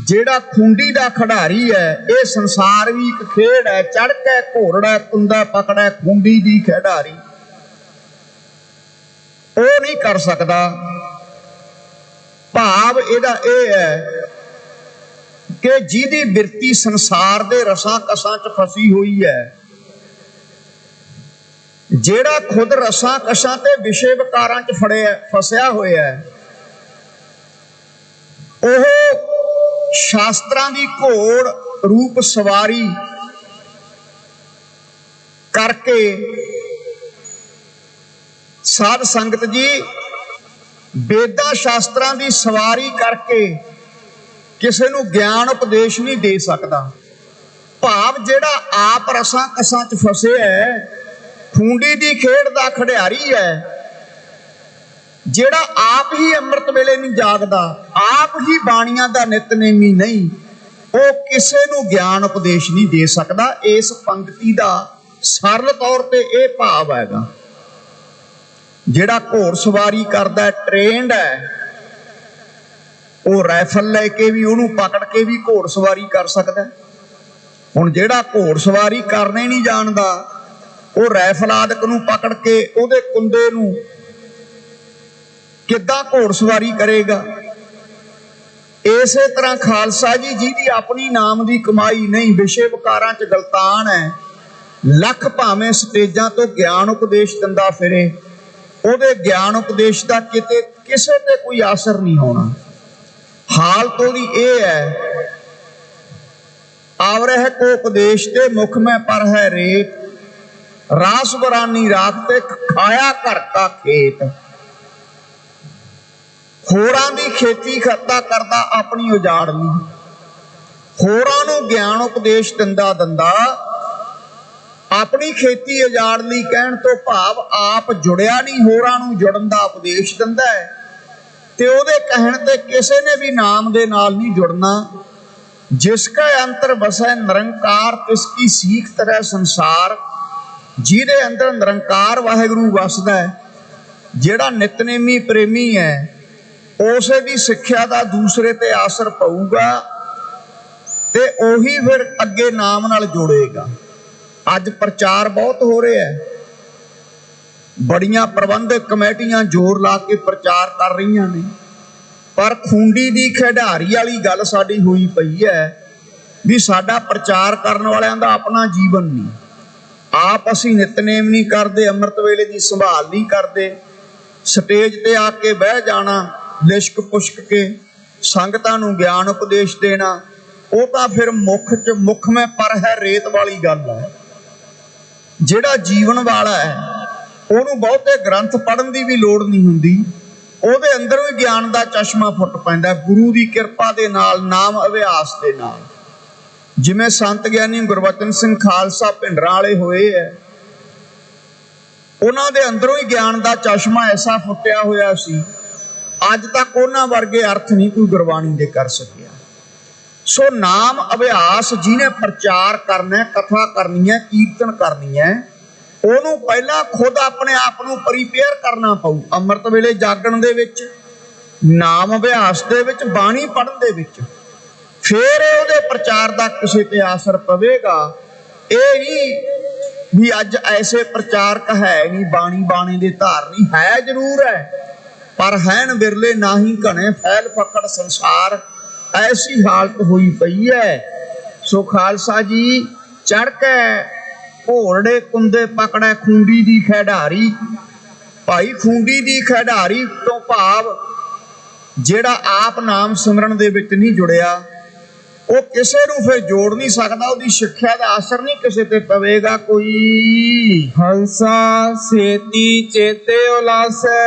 ਜਿਹੜਾ ਖੁੰਡੀ ਦਾ ਖਿਡਾਰੀ ਹੈ, ਇਹ ਸੰਸਾਰ ਵੀ ਇੱਕ ਖੇਡ ਹੈ। ਚੜ ਕੇ ਘੋੜੜਾ ਕੁੰਦਾ ਪਕੜੈ, ਖੁੰਡੀ ਦੀ ਖਿਡਾਰੀ। ਉਹ ਨਹੀਂ ਕਰ ਸਕਦਾ। ਭਾਵ ਇਹਦਾ ਇਹ ਹੈ ਕਿ ਜਿਹਦੀ ਬਿਰਤੀ ਸੰਸਾਰ ਦੇ ਰਸਾਂ ਕਸਾਂ 'ਚ ਫਸੀ ਹੋਈ ਹੈ, ਜਿਹੜਾ ਖੁਦ ਰਸਾਂ ਕਸ਼ਾਂ ਤੇ ਵਿਸ਼ੇ ਵਿਕਾਰਾਂ 'ਚ ਫਸਿਆ ਹੋਇਆ ਹੈ, ਉਹ ਸ਼ਾਸਤਰਾਂ ਦੀ ਘੋੜ ਰੂਪ ਸਵਾਰੀ ਕਰਕੇ ਸਾਧ ਸੰਗਤ ਜੀ ਵੇਦਾਂ ਸ਼ਾਸਤਰਾਂ ਦੀ ਸਵਾਰੀ ਕਰਕੇ ਕਿਸੇ ਨੂੰ ਗਿਆਨ ਉਪਦੇਸ਼ ਨਹੀਂ ਦੇ ਸਕਦਾ। ਭਾਵ ਜਿਹੜਾ ਆਪ ਰਸਾਂ ਕਸਾਂ 'ਚ ਫਸਿਆ ਹੈ, ਖੂੰਡੀ ਦੀ ਖੇਡ ਦਾ ਖਿਡਾਰੀ ਹੈ, ਜਿਹੜਾ ਆਪ ਹੀ ਅੰਮ੍ਰਿਤ ਵੇਲੇ ਨਹੀਂ ਜਾਗਦਾ, ਆਪ ਹੀ ਬਾਣੀਆਂ ਦਾ ਨਿਤਨੇਮੀ ਨਹੀਂ, ਉਹ ਕਿਸੇ ਨੂੰ ਗਿਆਨ ਉਪਦੇਸ਼ ਨਹੀਂ ਦੇ ਸਕਦਾ। ਇਸ ਪੰਕਤੀ ਦਾ ਸਰਲ ਤੌਰ ਤੇ ਇਹ ਭਾਵ ਹੈਗਾ। ਜਿਹੜਾ ਘੋੜ ਸਵਾਰੀ ਕਰਦਾ, ਟ੍ਰੇਨਡ ਹੈ, ਉਹ ਰਾਈਫਲ ਲੈ ਕੇ ਵੀ, ਉਹਨੂੰ ਪਕੜ ਕੇ ਵੀ ਘੋੜ ਸਵਾਰੀ ਕਰ ਸਕਦਾ। ਹੁਣ ਜਿਹੜਾ ਘੋੜ ਸਵਾਰੀ ਕਰਨੇ ਨਹੀਂ ਜਾਣਦਾ, ਉਹ ਰਾਈਫਲ ਆਦਿਕ ਨੂੰ ਪਕੜ ਕੇ ਉਹਦੇ ਕੁੰਦੇ ਨੂੰ ਕਿੱਦਾਂ ਘੋੜ ਸਵਾਰੀ ਕਰੇਗਾ। ਇਸੇ ਤਰ੍ਹਾਂ ਖਾਲਸਾ ਜੀ, ਜਿਹਦੀ ਆਪਣੀ ਨਾਮ ਦੀ ਕਮਾਈ ਨਹੀਂ, ਵਿਸ਼ੇ ਵਿਕਾਰਾਂ 'ਚ ਗਲਤਾਨ ਹੈ, ਲੱਖ ਭਾਵੇਂ ਸਟੇਜਾਂ ਤੋਂ ਗਿਆਨ ਉਪਦੇਸ਼ ਦਿੰਦਾ ਫਿਰੇ, ਉਹਦੇ ਗਿਆਨ ਉਪਦੇਸ਼ ਦਾ ਕਿਤੇ ਕਿਸੇ ਤੇ ਕੋਈ ਅਸਰ ਨਹੀਂ ਹੋਣਾ। ਹਾਲਤ ਉਹਦੀ ਇਹ ਹੈ, ਆਵਰਹਿ ਕੋ ਉਪਦੇਸ਼ ਤੇ ਮੁਖ ਮੈਂ ਪਰ ਹੈ ਰੇਤ, ਰਾਸ ਬਰਾਨੀ ਰਾਖ ਤੇ ਖਾਇਆ ਘਰ ਕਾ ਖੇਤ। ਹੋਰਾਂ ਦੀ ਖੇਤੀ ਖੱਤਾ ਕਰਦਾ, ਆਪਣੀ ਉਜਾੜ ਨਹੀਂ। ਹੋਰਾਂ ਨੂੰ ਗਿਆਨ ਉਪਦੇਸ਼ ਦਿੰਦਾ ਆਪਣੀ ਖੇਤੀ ਉਜਾੜ ਲਈ ਕਹਿਣ ਤੋਂ ਭਾਵ ਆਪ ਜੁੜਿਆ ਨਹੀਂ, ਹੋਰਾਂ ਨੂੰ ਜੁੜਨ ਦਾ ਉਪਦੇਸ਼ ਦਿੰਦਾ ਹੈ। ਤੇ ਉਹਦੇ ਕਹਿਣ ਤੇ ਕਿਸੇ ਨੇ ਵੀ ਨਾਮ ਦੇ ਨਾਲ ਨਹੀਂ ਜੁੜਨਾ। ਜਿਸ ਕਾ ਅੰਤਰ ਵਸੈ ਨਿਰੰਕਾਰ, ਤਿਸ ਕੀ ਸੀਖ ਤਰੈ ਸੰਸਾਰ। ਜਿਹਦੇ ਅੰਦਰ ਨਿਰੰਕਾਰ ਵਾਹਿਗੁਰੂ ਵਸਦਾ ਹੈ, ਜਿਹੜਾ ਨਿਤਨੇਮੀ ਪ੍ਰੇਮੀ ਹੈ, ਉਸੇ ਦੀ ਸਿੱਖਿਆ ਦਾ ਦੂਸਰੇ ਤੇ ਅਸਰ ਪਊਗਾ ਤੇ ਉਹੀ ਫਿਰ ਅੱਗੇ ਨਾਮ ਨਾਲ ਜੋੜੇਗਾ। ਅੱਜ ਪ੍ਰਚਾਰ ਬਹੁਤ ਹੋ ਰਿਹਾ ਹੈ, ਬੜੀਆਂ ਪ੍ਰਬੰਧਕ ਕਮੇਟੀਆਂ ਜ਼ੋਰ ਲਾ ਕੇ ਪ੍ਰਚਾਰ ਕਰ ਰਹੀਆਂ ਨੇ, ਪਰ ਖੂੰਡੀ ਦੀ ਖਿਡਾਰੀ ਵਾਲੀ ਗੱਲ ਸਾਡੀ ਹੋਈ ਪਈ ਹੈ ਵੀ ਸਾਡਾ ਪ੍ਰਚਾਰ ਕਰਨ ਵਾਲਿਆਂ ਦਾ ਆਪਣਾ ਜੀਵਨ ਨਹੀਂ। ਆਪ ਅਸੀਂ ਨਿਤਨੇਮ ਨਹੀਂ ਕਰਦੇ, ਅੰਮ੍ਰਿਤ ਵੇਲੇ ਦੀ ਸੰਭਾਲ ਨਹੀਂ ਕਰਦੇ, ਸਟੇਜ ਤੇ ਆ ਕੇ ਬਹਿ ਜਾਣਾ, ਲਿਸ਼ਕ ਪੁਸ਼ਕ ਕੇ ਸੰਗਤਾਂ ਨੂੰ ਗਿਆਨ ਉਪਦੇਸ਼ ਦੇਣਾ, ਉਹ ਤਾਂ ਫਿਰ ਮੁੱਖ ਮੈਂ ਪਰ ਹੈ ਰੇਤ ਵਾਲੀ ਗੱਲ ਹੈ। ਜਿਹੜਾ ਜੀਵਨ ਵਾਲਾ ਹੈ, ਉਹਨੂੰ ਬਹੁਤੇ ਗ੍ਰੰਥ ਪੜ੍ਹਨ ਦੀ ਵੀ ਲੋੜ ਨਹੀਂ ਹੁੰਦੀ, ਉਹਦੇ ਅੰਦਰ ਵੀ ਗਿਆਨ ਦਾ ਚਸ਼ਮਾ ਫੁੱਟ ਪੈਂਦਾ ਗੁਰੂ ਦੀ ਕਿਰਪਾ ਦੇ ਨਾਲ, ਨਾਮ ਅਭਿਆਸ ਦੇ ਨਾਲ। ਜਿਵੇਂ ਸੰਤ ਗਿਆਨੀ ਗੁਰਬਚਨ ਸਿੰਘ ਖਾਲਸਾ ਭਿੰਡਰਾਂ ਵਾਲੇ ਹੋਏ ਹੈ, ਉਹਨਾਂ ਦੇ ਅੰਦਰੋਂ ਹੀ ਗਿਆਨ ਦਾ ਚਸ਼ਮਾ ਐਸਾ ਫੁੱਟਿਆ ਹੋਇਆ ਸੀ, ਅੱਜ ਤੱਕ ਉਹਨਾਂ ਵਰਗੇ ਅਰਥ ਨਹੀਂ ਕੋਈ ਗੁਰਬਾਣੀ ਦੇ ਕਰ ਸਕਿਆ। ਸੋ ਨਾਮ ਅਭਿਆਸ ਜਿਹਨੇ ਪ੍ਰਚਾਰ ਕਰਨਾ, ਕਥਾ ਕਰਨੀ ਹੈ, ਕੀਰਤਨ ਕਰਨੀ ਹੈ, ਉਹਨੂੰ ਪਹਿਲਾਂ ਖੁਦ ਆਪਣੇ ਆਪ ਨੂੰ ਪ੍ਰੀਪੇਅਰ ਕਰਨਾ ਪਊ। ਅੰਮ੍ਰਿਤ ਵੇਲੇ ਜਾਗਣ ਦੇ ਵਿੱਚ, ਨਾਮ ਅਭਿਆਸ ਦੇ ਵਿੱਚ, ਬਾਣੀ ਪੜ੍ਹਨ ਦੇ ਵਿੱਚ, ਫੇਰ ਉਹਦੇ ਪ੍ਰਚਾਰ ਦਾ ਕਿਸੇ ਤੇ ਅਸਰ ਪਵੇਗਾ। ਇਹ ਨਹੀਂ ਵੀ ਅੱਜ ਐਸੇ ਪ੍ਰਚਾਰਕ ਹੈ ਨਹੀਂ, ਬਾਣੀ ਦੇ ਧਾਰਨੀ ਹੈ ਜ਼ਰੂਰ ਹੈ, ਪਰ ਹੈਨ ਵਿਰਲੇ ਨਾਹੀ ਘਣੇ ਫੈਲ ਫਕੜ ਸੰਸਾਰ, ਐਸੀ ਹਾਲਤ ਹੋਈ ਪਈ ਹੈ। ਸੋ ਖਾਲਸਾ ਜੀ ਚੜ ਕੇ ਘੋਰੜੇ ਕੁੰਦੇ ਪਕੜੈ ਖੂੰਡੀ ਦੀ ਖਿਡਾਰੀ। ਭਾਈ ਖੂੰਡੀ ਦੀ ਖਿਡਾਰੀ ਤੋਂ ਭਾਵ ਜਿਹੜਾ ਆਪ ਨਾਮ ਸਿਮਰਨ ਦੇ ਵਿੱਚ ਨਹੀਂ ਜੁੜਿਆ, ਉਹ ਕਿਸੇ ਨੂੰ ਫਿਰ ਜੋੜ ਨਹੀਂ ਸਕਦਾ, ਉਹਦੀ ਸਿੱਖਿਆ ਦਾ ਅਸਰ ਨਹੀਂ ਕਿਸੇ ਤੇ ਪਵੇਗਾ ਕੋਈ। ਹੰਸਾ ਸੇਤੀ ਚੇਤੇ ਉਲਾਸੈ,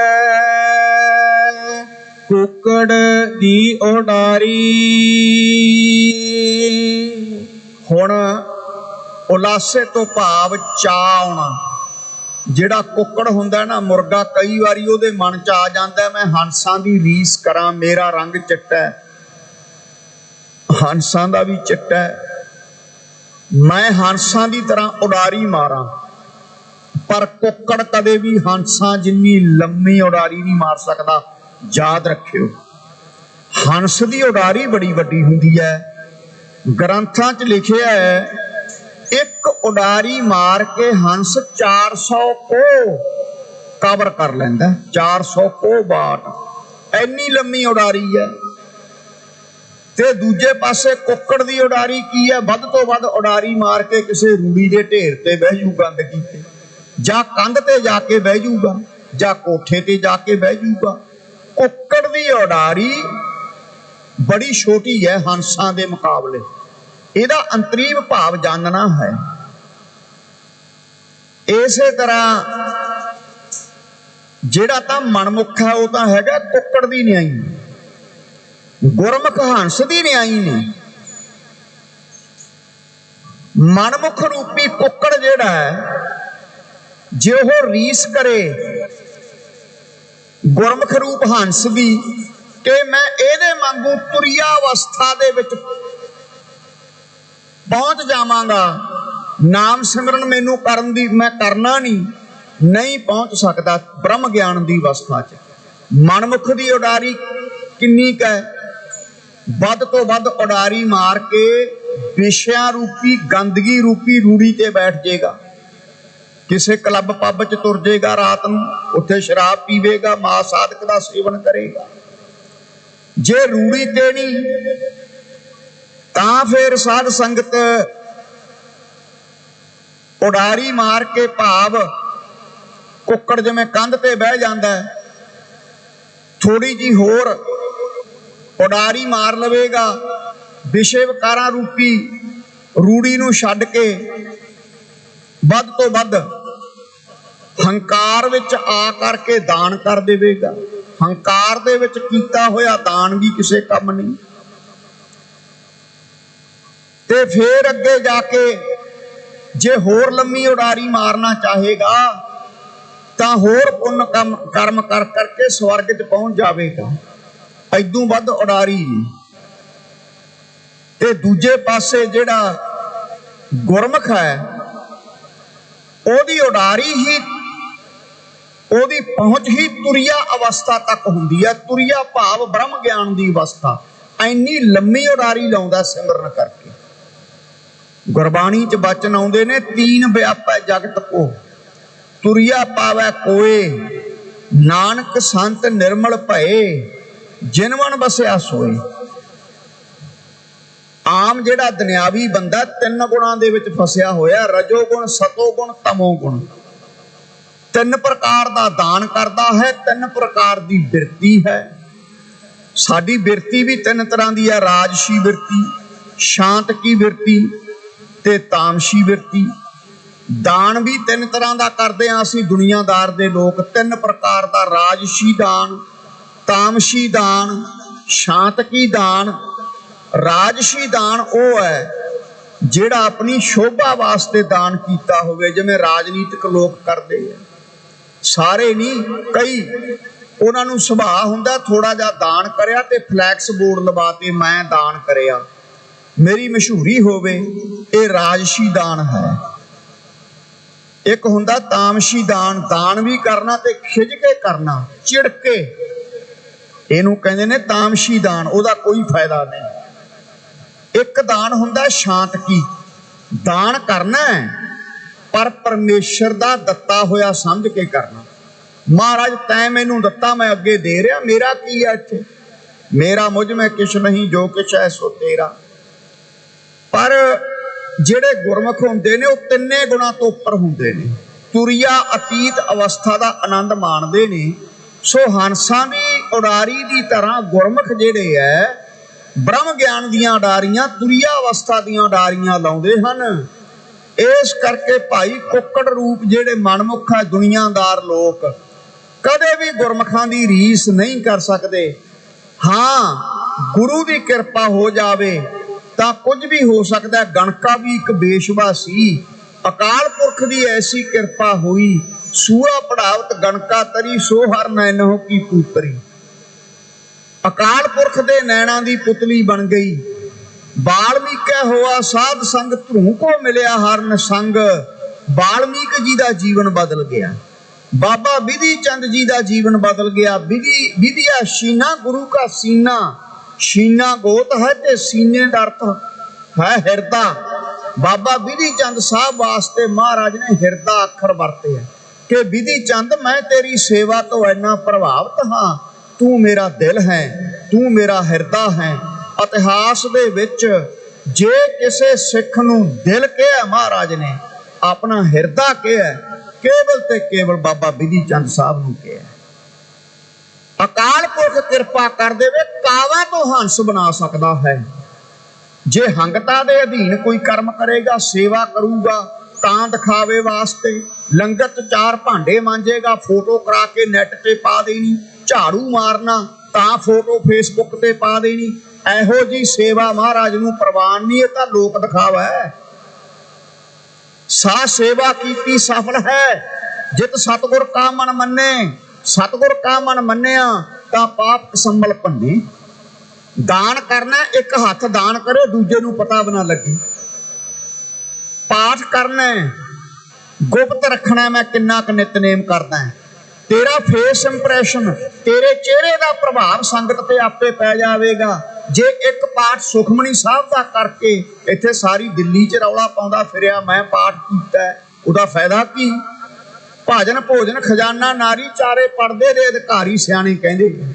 ਕੁੱਕੜ ਦੀ ਉਡਾਰੀ। ਹੁਣ ਉਲਾਸੇ ਤੋਂ ਭਾਵ ਚਾਅ ਆਉਣਾ। ਜਿਹੜਾ ਕੁੱਕੜ ਹੁੰਦਾ ਨਾ, ਮੁਰਗਾ, ਕਈ ਵਾਰੀ ਉਹਦੇ ਮਨ ਚ ਆ ਜਾਂਦਾ ਮੈਂ ਹੰਸਾਂ ਦੀ ਰੀਸ ਕਰਾਂ, ਮੇਰਾ ਰੰਗ ਚਿੱਟਾ ਹੈ, ਹੰਸਾਂ ਦਾ ਵੀ ਚਿੱਟਾ ਹੈ, ਮੈਂ ਹੰਸਾਂ ਦੀ ਤਰ੍ਹਾਂ ਉਡਾਰੀ ਮਾਰਾਂ। ਪਰ ਕੁੱਕੜ ਕਦੇ ਵੀ ਹੰਸਾਂ ਜਿੰਨੀ ਲੰਮੀ ਉਡਾਰੀ ਨਹੀਂ ਮਾਰ ਸਕਦਾ। ਯਾਦ ਰੱਖਿਓ, ਹੰਸ ਦੀ ਉਡਾਰੀ ਬੜੀ ਵੱਡੀ ਹੁੰਦੀ ਹੈ। ਗ੍ਰੰਥਾਂ 'ਚ ਲਿਖਿਆ ਹੈ, ਇੱਕ ਉਡਾਰੀ ਮਾਰ ਕੇ ਹੰਸ 400 ਕੋਹ ਕਵਰ ਕਰ ਲੈਂਦਾ। 400 ਕੋਹ ਬਾਟ, ਐਨੀ ਲੰਮੀ ਉਡਾਰੀ ਹੈ। ਤੇ ਦੂਜੇ ਪਾਸੇ ਕੁੱਕੜ ਦੀ ਉਡਾਰੀ ਕੀ ਹੈ? ਵੱਧ ਤੋਂ ਵੱਧ ਉਡਾਰੀ ਮਾਰ ਕੇ ਕਿਸੇ ਰੂੜੀ ਦੇ ਢੇਰ ਤੇ ਬਹਿ ਜੂ, ਗੰਦਗੀ ਤੇ, ਜਾਂ ਕੰਧ ਤੇ ਜਾ ਕੇ ਬਹਿ ਜੂਗਾ, ਜਾਂ ਕੋਠੇ ਤੇ ਜਾ ਕੇ ਬਹਿ ਜੂਗਾ। ਕੁੱਕੜ ਦੀ ਉਡਾਰੀ ਬੜੀ ਛੋਟੀ ਹੈ ਹੰਸਾਂ ਦੇ ਮੁਕਾਬਲੇ। ਇਹਦਾ ਅੰਤਰੀਵ ਭਾਵ ਜਾਣਨਾ ਹੈ। ਇਸੇ ਤਰ੍ਹਾਂ ਜਿਹੜਾ ਤਾਂ ਮਨਮੁਖ ਹੈ ਉਹ ਤਾਂ ਹੈਗਾ ਕੁੱਕੜ ਦੀ ਨਿਆਈ, ਗੁਰਮੁਖ ਹੰਸ ਦੀ ਨਿਆਈ ਨਹੀਂ। ਮਨਮੁਖ ਰੂਪੀ ਕੁੱਕੜ ਜਿਹੜਾ ਹੈ, ਜੇ ਉਹ ਰੀਸ ਕਰੇ ਗੁਰਮੁਖ ਰੂਪ ਹੰਸ ਦੀ ਕਿ ਮੈਂ ਇਹਦੇ ਵਾਂਗੂ ਤੁਰੀਆ ਅਵਸਥਾ ਦੇ ਵਿੱਚ ਪਹੁੰਚ ਜਾਵਾਂਗਾ, ਨਾਮ ਸਿਮਰਨ ਮੈਨੂੰ ਕਰਨ ਦੀ ਮੈਂ ਕਰਨਾ ਨਹੀਂ ਪਹੁੰਚ ਸਕਦਾ ਬ੍ਰਹਮ ਗਿਆਨ ਦੀ ਅਵਸਥਾ 'ਚ। ਮਨਮੁਖ ਦੀ ਉਡਾਰੀ ਕਿੰਨੀ ਕੁ ਹੈ? ਵੱਧ ਤੋਂ ਵੱਧ ਉਡਾਰੀ ਮਾਰ ਕੇ ਵਿਸ਼ਿਆਂ ਰੂਪੀ, ਗੰਦਗੀ ਰੂਪੀ ਰੂੜੀ ਤੇ ਬੈਠ ਜਾਏਗਾ, ਕਿਸੇ ਕਲੱਬ ਪੱਬ 'ਚ ਤੁਰ ਜਾਏਗਾ ਰਾਤ ਨੂੰ, ਉੱਥੇ ਸ਼ਰਾਬ ਪੀਵੇਗਾ, ਮਾਸ ਆਦਿਕ ਦਾ ਸੇਵਨ ਕਰੇਗਾ। ਜੇ ਰੂੜੀ ਤੇ ਨਹੀਂ ਤਾਂ ਫਿਰ ਸਾਧ ਸੰਗਤ ਉਡਾਰੀ ਮਾਰ ਕੇ, ਭਾਵ ਕੁੱਕੜ ਜਿਵੇਂ ਕੰਧ ਤੇ ਬਹਿ ਜਾਂਦਾ, ਥੋੜੀ ਜੀ ਹੋਰ ਉਡਾਰੀ ਮਾਰ ਲਵੇਗਾ, ਵਿਸ਼ੇ ਵਿਕਾਰਾਂ ਰੂਪੀ ਰੂੜੀ ਨੂੰ ਛੱਡ ਕੇ ਵੱਧ ਤੋਂ ਵੱਧ ਹੰਕਾਰ ਵਿੱਚ ਆ ਕਰਕੇ ਦਾਨ ਕਰ ਦੇਵੇਗਾ। ਹੰਕਾਰ ਦੇ ਵਿੱਚ ਕੀਤਾ ਹੋਇਆ ਦਾਨ ਵੀ ਕਿਸੇ ਕੰਮ ਨਹੀਂ। ਤੇ ਫੇਰ ਅੱਗੇ ਜਾ ਕੇ ਜੇ ਹੋਰ ਲੰਮੀ ਉਡਾਰੀ ਮਾਰਨਾ ਚਾਹੇਗਾ ਤਾਂ ਹੋਰ ਪੁੰਨ ਕਰਮ ਕਰ ਕਰਕੇ ਸਵਰਗ 'ਚ ਪਹੁੰਚ ਜਾਵੇਗਾ। ਐਦੂ ਵੱਧ ਉਡਾਰੀ ਨਹੀਂ। ਤੇ ਦੂਜੇ ਪਾਸੇ ਜਿਹੜਾ ਗੁਰਮੁਖ ਹੈ, ਉਹਦੀ ਉਡਾਰੀ ਹੀ, ਉਹਦੀ ਪਹੁੰਚ ਹੀ ਤੁਰੀਆ ਅਵਸਥਾ ਤੱਕ ਹੁੰਦੀ ਹੈ। ਤੁਰੀਆ ਭਾਵ ਬ੍ਰਹਮ ਗਿਆਨ ਦੀ ਅਵਸਥਾ। ਐਨੀ ਲੰਮੀ ਉਡਾਰੀ ਲਾਉਂਦਾ ਸਿਮਰਨ ਕਰਕੇ। ਗੁਰਬਾਣੀ 'ਚ ਬਚਨ ਆਉਂਦੇ ਨੇ, ਤੀਨ ਵਿਆਪੈ ਜਗਤ ਕੋ, ਤੁਰੀਆ ਪਾਵੈ ਕੋਏ, ਨਾਨਕ ਸੰਤ ਨਿਰਮਲ ਭਏ, ਜਿਨਵਣ ਬਸਿਆ ਸੋਏ। ਆਮ ਜਿਹੜਾ ਦੁਨਿਆਵੀ ਬੰਦਾ 3 ਗੁਣਾਂ ਦੇ ਵਿੱਚ ਫਸਿਆ ਹੋਇਆ, ਰਜੋ ਗੁਣ, ਸਤੋ ਗੁਣ, ਤਮੋ ਗੁਣ। 3 ਪ੍ਰਕਾਰ ਦਾ ਦਾਨ ਕਰਦਾ ਹੈ, 3 ਪ੍ਰਕਾਰ ਦੀ ਬਿਰਤੀ ਹੈ। ਸਾਡੀ ਬਿਰਤੀ ਵੀ 3 ਤਰ੍ਹਾਂ ਦੀ ਹੈ, ਰਾਜਸੀ ਬਿਰਤੀ, ਸ਼ਾਂਤਕੀ ਬਿਰਤੀ ਤੇ ਤਾਮਸੀ ਬਿਰਤੀ। ਦਾਨ ਵੀ 3 ਤਰ੍ਹਾਂ ਦਾ ਕਰਦੇ ਹਾਂ ਅਸੀਂ ਦੁਨੀਆਦਾਰ ਦੇ ਲੋਕ। 3 ਪ੍ਰਕਾਰ ਦਾ, ਰਾਜਸੀ ਦਾਨ, ਤਾਮਸੀ ਦਾਨ, ਸ਼ਾਂਤਕੀ ਦਾਨ। ਰਾਜਸੀ ਦਾਨ ਉਹ ਹੈ ਜਿਹੜਾ ਆਪਣੀ ਸ਼ੋਭਾ ਵਾਸਤੇ ਦਾਨ ਕੀਤਾ ਹੋਵੇ, ਜਿਵੇਂ ਰਾਜਨੀਤਿਕ ਲੋਕ ਕਰਦੇ ਆ, ਸਾਰੇ ਨਹੀਂ, ਕਈ ਉਹਨਾਂ ਨੂੰ ਸੁਭਾਅ ਹੁੰਦਾ ਥੋੜਾ ਜਿਹਾ ਦਾਨ ਕਰਿਆ ਤੇ ਫਲੈਕਸ ਬੋਰਡ ਲਵਾਤੇ ਮੈਂ ਦਾਨ ਕਰਿਆ, ਮੇਰੀ ਮਸ਼ਹੂਰੀ ਹੋਵੇ, ਇਹ ਰਾਜਸੀ ਦਾਨ ਹੈ। ਇੱਕ ਹੁੰਦਾ ਤਾਮਸੀ ਦਾਨ, ਦਾਨ ਵੀ ਕਰਨਾ ਤੇ ਖਿੱਚ ਕੇ ਕਰਨਾ, ਚਿੜ ਕੇ, ਇਹਨੂੰ ਕਹਿੰਦੇ ਨੇ ਤਾਮਸੀ ਦਾਨ, ਉਹਦਾ ਕੋਈ ਫਾਇਦਾ ਨਹੀਂ। ਇੱਕ ਦਾਨ ਹੁੰਦਾ ਸ਼ਾਂਤ ਕੀ, ਦਾਨ ਕਰਨਾ ਪਰ ਪਰਮੇਸ਼ਰ ਦਾ ਦਿੱਤਾ ਹੋਇਆ ਸਮਝ ਕੇ ਕਰਨਾ। ਮਹਾਰਾਜ ਤੈਂ ਮੈਨੂੰ ਦਿੱਤਾ, ਮੈਂ ਅੱਗੇ ਦੇ ਰਿਹਾ, ਮੇਰਾ ਕੀ ਹੈ ਇੱਥੇ, ਮੇਰਾ ਮੁਝ ਮੈਂ ਕਿਛ ਨਹੀਂ, ਜੋ ਕਿਛ ਹੈ ਸੋ ਤੇਰਾ। ਪਰ ਜਿਹੜੇ ਗੁਰਮੁਖ ਹੁੰਦੇ ਨੇ ਉਹ ਤਿੰਨੇ ਗੁਣਾ ਤੋਂ ਉੱਪਰ ਹੁੰਦੇ ਨੇ, ਤੁਰਿਆ ਅਤੀਤ ਅਵਸਥਾ ਦਾ ਆਨੰਦ ਮਾਣਦੇ ਨੇ। ਸੋ ਹੰਸਾਂ ਦੀ ਉਡਾਰੀ ਦੀ ਤਰ੍ਹਾਂ ਗੁਰਮੁਖ ਜਿਹੜੇ ਐ ਬ੍ਰਹਮ ਗਿਆਨ ਦੀਆਂ ਉਡਾਰੀਆਂ, ਤੁਰਿਆ ਅਵਸਥਾ ਦੀਆਂ ਉਡਾਰੀਆਂ ਲਾਉਂਦੇ ਹਨ। ਇਸ ਕਰਕੇ ਭਾਈ ਕੁੱਕੜ ਰੂਪ ਜਿਹੜੇ ਮਨਮੁਖ ਹੈ, ਦੁਨੀਆਦਾਰ ਲੋਕ, ਕਦੇ ਵੀ ਗੁਰਮੁਖਾਂ ਦੀ ਰੀਸ ਨਹੀਂ ਕਰ ਸਕਦੇ। ਹਾਂ, ਗੁਰੂ ਦੀ ਕਿਰਪਾ ਹੋ ਜਾਵੇ ਤਾਂ ਕੁਝ ਵੀ ਹੋ ਸਕਦਾ। ਗਣਕਾ ਵੀ ਇੱਕ ਬੇਸ਼ਵਾ ਸੀ, ਅਕਾਲ ਪੁਰਖ ਦੀ ਐਸੀ ਕਿਰਪਾ ਹੋਈ, ਸੂਆ ਪੜਾਵਤ ਗਣਕਾ ਤਰੀ, ਸੋ ਹਰ ਨੈਣੋ ਕੀ ਪੁੱਤਰੀ। ਅਕਾਲ ਪੁਰਖ ਦੇ ਨੈਣਾ ਦੀ ਪੁਤਲੀ ਬਣ ਗਈ। ਬਾਲਮੀਕੈ ਹੋਆ ਸਾਧ ਸੰਗ, ਧਰੂ ਕੋ ਮਿਲਿਆ ਹਰਨ ਸੰਗ। ਬਾਲਮੀਕ ਜੀ ਦਾ ਜੀਵਨ ਬਦਲ ਗਿਆ, ਬਾਬਾ ਬਿਧੀ ਚੰਦ ਜੀ ਦਾ ਜੀਵਨ ਬਦਲ ਗਿਆ। ਵਿਧਿਆ ਸ਼ੀਨਾ ਗੁਰੂ ਕਾ ਸੀਨਾ, ਸ਼ੀਨਾ ਗੋਤ ਹੈ ਤੇ ਸੀਨੇ ਦਾ ਅਰਥ ਹੈ ਹਿਰਦਾ। ਬਾਬਾ ਬਿਧੀ ਚੰਦ ਸਾਹਿਬ ਵਾਸਤੇ ਮਹਾਰਾਜ ਨੇ ਹਿਰਦਾ ਅੱਖਰ ਵਰਤੇ ਹੈ ਕਿ ਬਿਧੀ ਚੰਦ ਮੈਂ ਤੇਰੀ ਸੇਵਾ ਤੋਂ ਇੰਨਾ ਪ੍ਰਭਾਵਿਤ ਹਾਂ, ਤੂੰ ਮੇਰਾ ਦਿਲ ਹੈ, ਤੂੰ ਮੇਰਾ ਹਿਰਦਾ ਹੈ। ਇਤਿਹਾਸ ਦੇ ਵਿੱਚ ਜੇ ਕਿਸੇ ਸਿੱਖ ਨੂੰ ਦਿਲ ਕਿਹਾ ਮਹਾਰਾਜ ਨੇ, ਆਪਣਾ ਹਿਰਦਾ ਕਿਹਾ, ਕੇਵਲ ਤੇ ਕੇਵਲ ਬਾਬਾ ਬਿਧੀ ਚੰਦ ਸਾਹਿਬ ਨੂੰ ਕਿਹਾ। ਅਕਾਲ ਪੁਰਖ ਕਿਰਪਾ ਕਰ ਦੇਵੇ, ਕਾਵਾਂ ਤੋਂ ਹੰਸ ਬਣਾ ਸਕਦਾ ਹੈ। ਜੇ ਹੰਗਤਾ ਦੇ ਅਧੀਨ ਕੋਈ ਕਰਮ ਕਰੇਗਾ, ਸੇਵਾ ਕਰੂਗਾ ਤਾਂ ਦਿਖਾਵੇ ਵਾਸਤੇ, ਲੰਗਰ ਚ 4 ਭਾਂਡੇ ਮਾਂਜੇਗਾ, ਫੋਟੋ ਕਰਾ ਕੇ ਨੈਟ ਤੇ ਪਾ ਦੇਣੀ, ਝਾੜੂ ਮਾਰਨਾ ਤਾਂ ਫੋਟੋ ਫੇਸਬੁੱਕ ਤੇ ਪਾ ਦੇਣੀ, ਇਹੋ ਜੀ ਸੇਵਾ ਮਹਾਰਾਜ ਨੂੰ ਪ੍ਰਵਾਨ ਨਹੀਂ। ਇਹ ਤਾਂ ਲੋਕ ਦਿਖਾਵਾ ਹੈ। ਸਾ ਸੇਵਾ ਕੀਤੀ ਸਫਲ ਹੈ, ਜਿਤ ਸਤਿਗੁਰ ਕਾ ਮਨ ਮੰਨੇ। ਸਤਿਗੁਰ ਕਾ ਮਨ ਮੰਨਿਆ ਤਾਂ ਪਾਪ ਸੰਭਲ ਭੰਨੇ। ਦਾਨ ਕਰਨਾ, ਇੱਕ ਹੱਥ ਦਾਨ ਕਰੇ, ਦੂਜੇ ਨੂੰ ਪਤਾ ਵੀ ਨਾ ਲੱਗੇ। ਪਾਠ ਕਰਨਾ, ਗੁਪਤ ਰੱਖਣਾ, ਮੈਂ ਕਿੰਨਾ ਕੁ ਨਿਤਨੇਮ ਕਰਦਾ। ਤੇਰਾ ਫੇਸ ਇੰਪ੍ਰੈਸ਼ਨ, ਤੇਰੇ ਚਿਹਰੇ ਦਾ ਪ੍ਰਭਾਵ ਸੰਗਤ ਤੇ ਆਪੇ ਪੈ ਜਾਵੇਗਾ। ਜੇ ਇੱਕ ਪਾਠ ਸੁਖਮਨੀ ਸਾਹਿਬ ਦਾ ਕਰਕੇ ਇੱਥੇ ਸਾਰੀ ਦਿੱਲੀ 'ਚ ਰੌਲਾ ਪਾਉਂਦਾ ਫਿਰਿਆ ਮੈਂ ਪਾਠ ਕੀਤਾ, ਉਹਦਾ ਫਾਇਦਾ ਕੀ? ਭਾਜਨ ਭੋਜਨ ਖਜ਼ਾਨਾ ਨਾਰੀ, ਚਾਰੇ ਪਰਦੇ ਦੇ ਅਧਿਕਾਰੀ ਸਿਆਣੇ ਕਹਿੰਦੇ।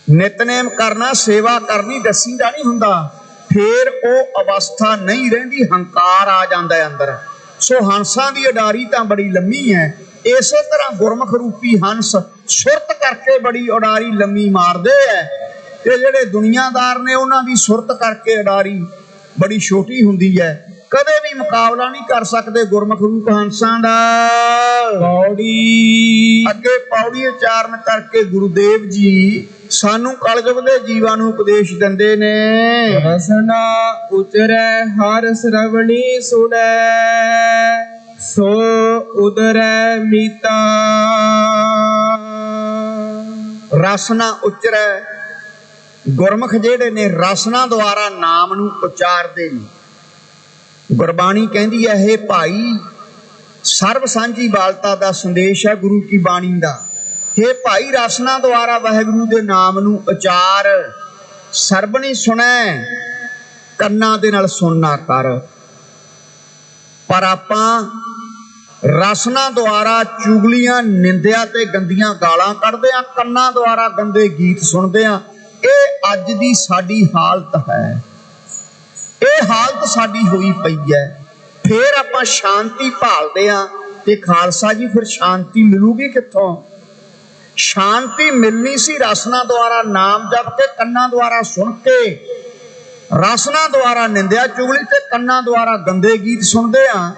ਨਿਤਨੇਮ ਕਰਨਾ, ਸੇਵਾ ਕਰਨੀ ਦੱਸੀ ਦਾ ਨਹੀਂ ਹੁੰਦਾ, ਫੇਰ ਉਹ ਅਵਸਥਾ ਨਹੀਂ ਰਹਿੰਦੀ, ਹੰਕਾਰ ਆ ਜਾਂਦਾ ਅੰਦਰ। ਸੋ ਹੰਸਾਂ ਦੀ ਉਡਾਰੀ ਤਾਂ ਬੜੀ ਲੰਮੀ ਹੈ। ਇਸੇ ਤਰ੍ਹਾਂ ਗੁਰਮੁਖ ਰੂਪੀ ਹੰਸ ਸੁਰਤ ਕਰਕੇ ਬੜੀ ਉਡਾਰੀ ਲੰਮੀ ਮਾਰਦੇ ਐ, ਤੇ ਜਿਹੜੇ ਦੁਨੀਆਦਾਰ ਨੇ ਉਹਨਾਂ ਦੀ ਸੁਰਤ ਕਰਕੇ ਉਡਾਰੀ ਬੜੀ ਛੋਟੀ ਹੁੰਦੀ ਹੈ। ਕਦੇ ਵੀ ਮੁਕਾਬਲਾ ਨਹੀਂ ਕਰ ਸਕਦੇ ਗੁਰਮੁਖ ਰੂਪ ਹੰਸਾਂ ਦਾ। ਪੌੜੀ ਅੱਗੇ ਪੌੜੀ ਉਚਾਰਨ ਕਰਕੇ ਗੁਰੂਦੇਵ ਜੀ ਸਾਨੂੰ ਕਲਯੁਗ ਦੇ ਜੀਵਾਂ ਨੂੰ ਉਪਦੇਸ਼ ਦਿੰਦੇ ਨੇ। ਰਸਨਾ ਉਚਰੈ ਹਰ ਸ਼ਰਵਣੀ ਸੁਣੈ, ਸੋ ਉਦਰੈ ਮੀਤਾ। ਰਸਨਾ ਉਚਰੈ, ਗੁਰਮੁਖ ਜਿਹੜੇ ਨੇ ਰਸਨਾ ਦੁਆਰਾ ਨਾਮ ਨੂੰ ਉਚਾਰਦੇ ਨੇ। ਗੁਰਬਾਣੀ ਕਹਿੰਦੀ ਹੈ, ਹੇ ਭਾਈ, ਸਰਬ ਸਾਂਝੀ ਬਾਲਤਾ ਦਾ ਸੰਦੇਸ਼ ਹੈ ਗੁਰੂ ਕੀ ਬਾਣੀ ਦਾ। ਹੇ ਭਾਈ, ਰਸਨਾ ਦੁਆਰਾ ਵਾਹਿਗੁਰੂ ਦੇ ਨਾਮ ਨੂੰ ਉਚਾਰ। ਸਰਬਣੀ ਸੁਣੈ, ਕੰਨਾਂ ਦੇ ਨਾਲ ਸੁਣਨਾ ਕਰ। ਪਰ ਆਪਾਂ ਰਸਨਾ ਦੁਆਰਾ ਚੁਗਲੀਆਂ, ਨਿੰਦਿਆ ਤੇ ਗੰਦੀਆਂ ਗਾਲਾਂ ਕੱਢਦੇ ਆ, ਕੰਨਾਂ ਦੁਆਰਾ ਗੰਦੇ ਗੀਤ ਸੁਣਦੇ ਆ। ਇਹ ਅੱਜ ਦੀ ਸਾਡੀ ਹਾਲਤ ਹੈ, ਇਹ ਹਾਲਤ ਸਾਡੀ ਹੋਈ ਪਈ ਹੈ। ਫੇਰ ਆਪਾਂ ਸ਼ਾਂਤੀ ਭਾਲਦੇ ਆ ਤੇ ਖਾਲਸਾ ਜੀ ਫਿਰ ਸ਼ਾਂਤੀ ਮਿਲੂਗੀ ਕਿੱਥੋਂ? ਸ਼ਾਂਤੀ ਮਿਲਣੀ ਸੀ ਰਸਨਾ ਦੁਆਰਾ ਨਾਮ ਜਪ ਕੇ, ਕੰਨਾਂ ਦੁਆਰਾ ਸੁਣ ਕੇ। ਰਸਨਾ ਦੁਆਰਾ ਨਿੰਦਿਆ ਚੁਗਲੀ ਤੇ ਕੰਨਾਂ ਦੁਆਰਾ ਗੰਦੇ ਗੀਤ ਸੁਣਦੇ ਆ,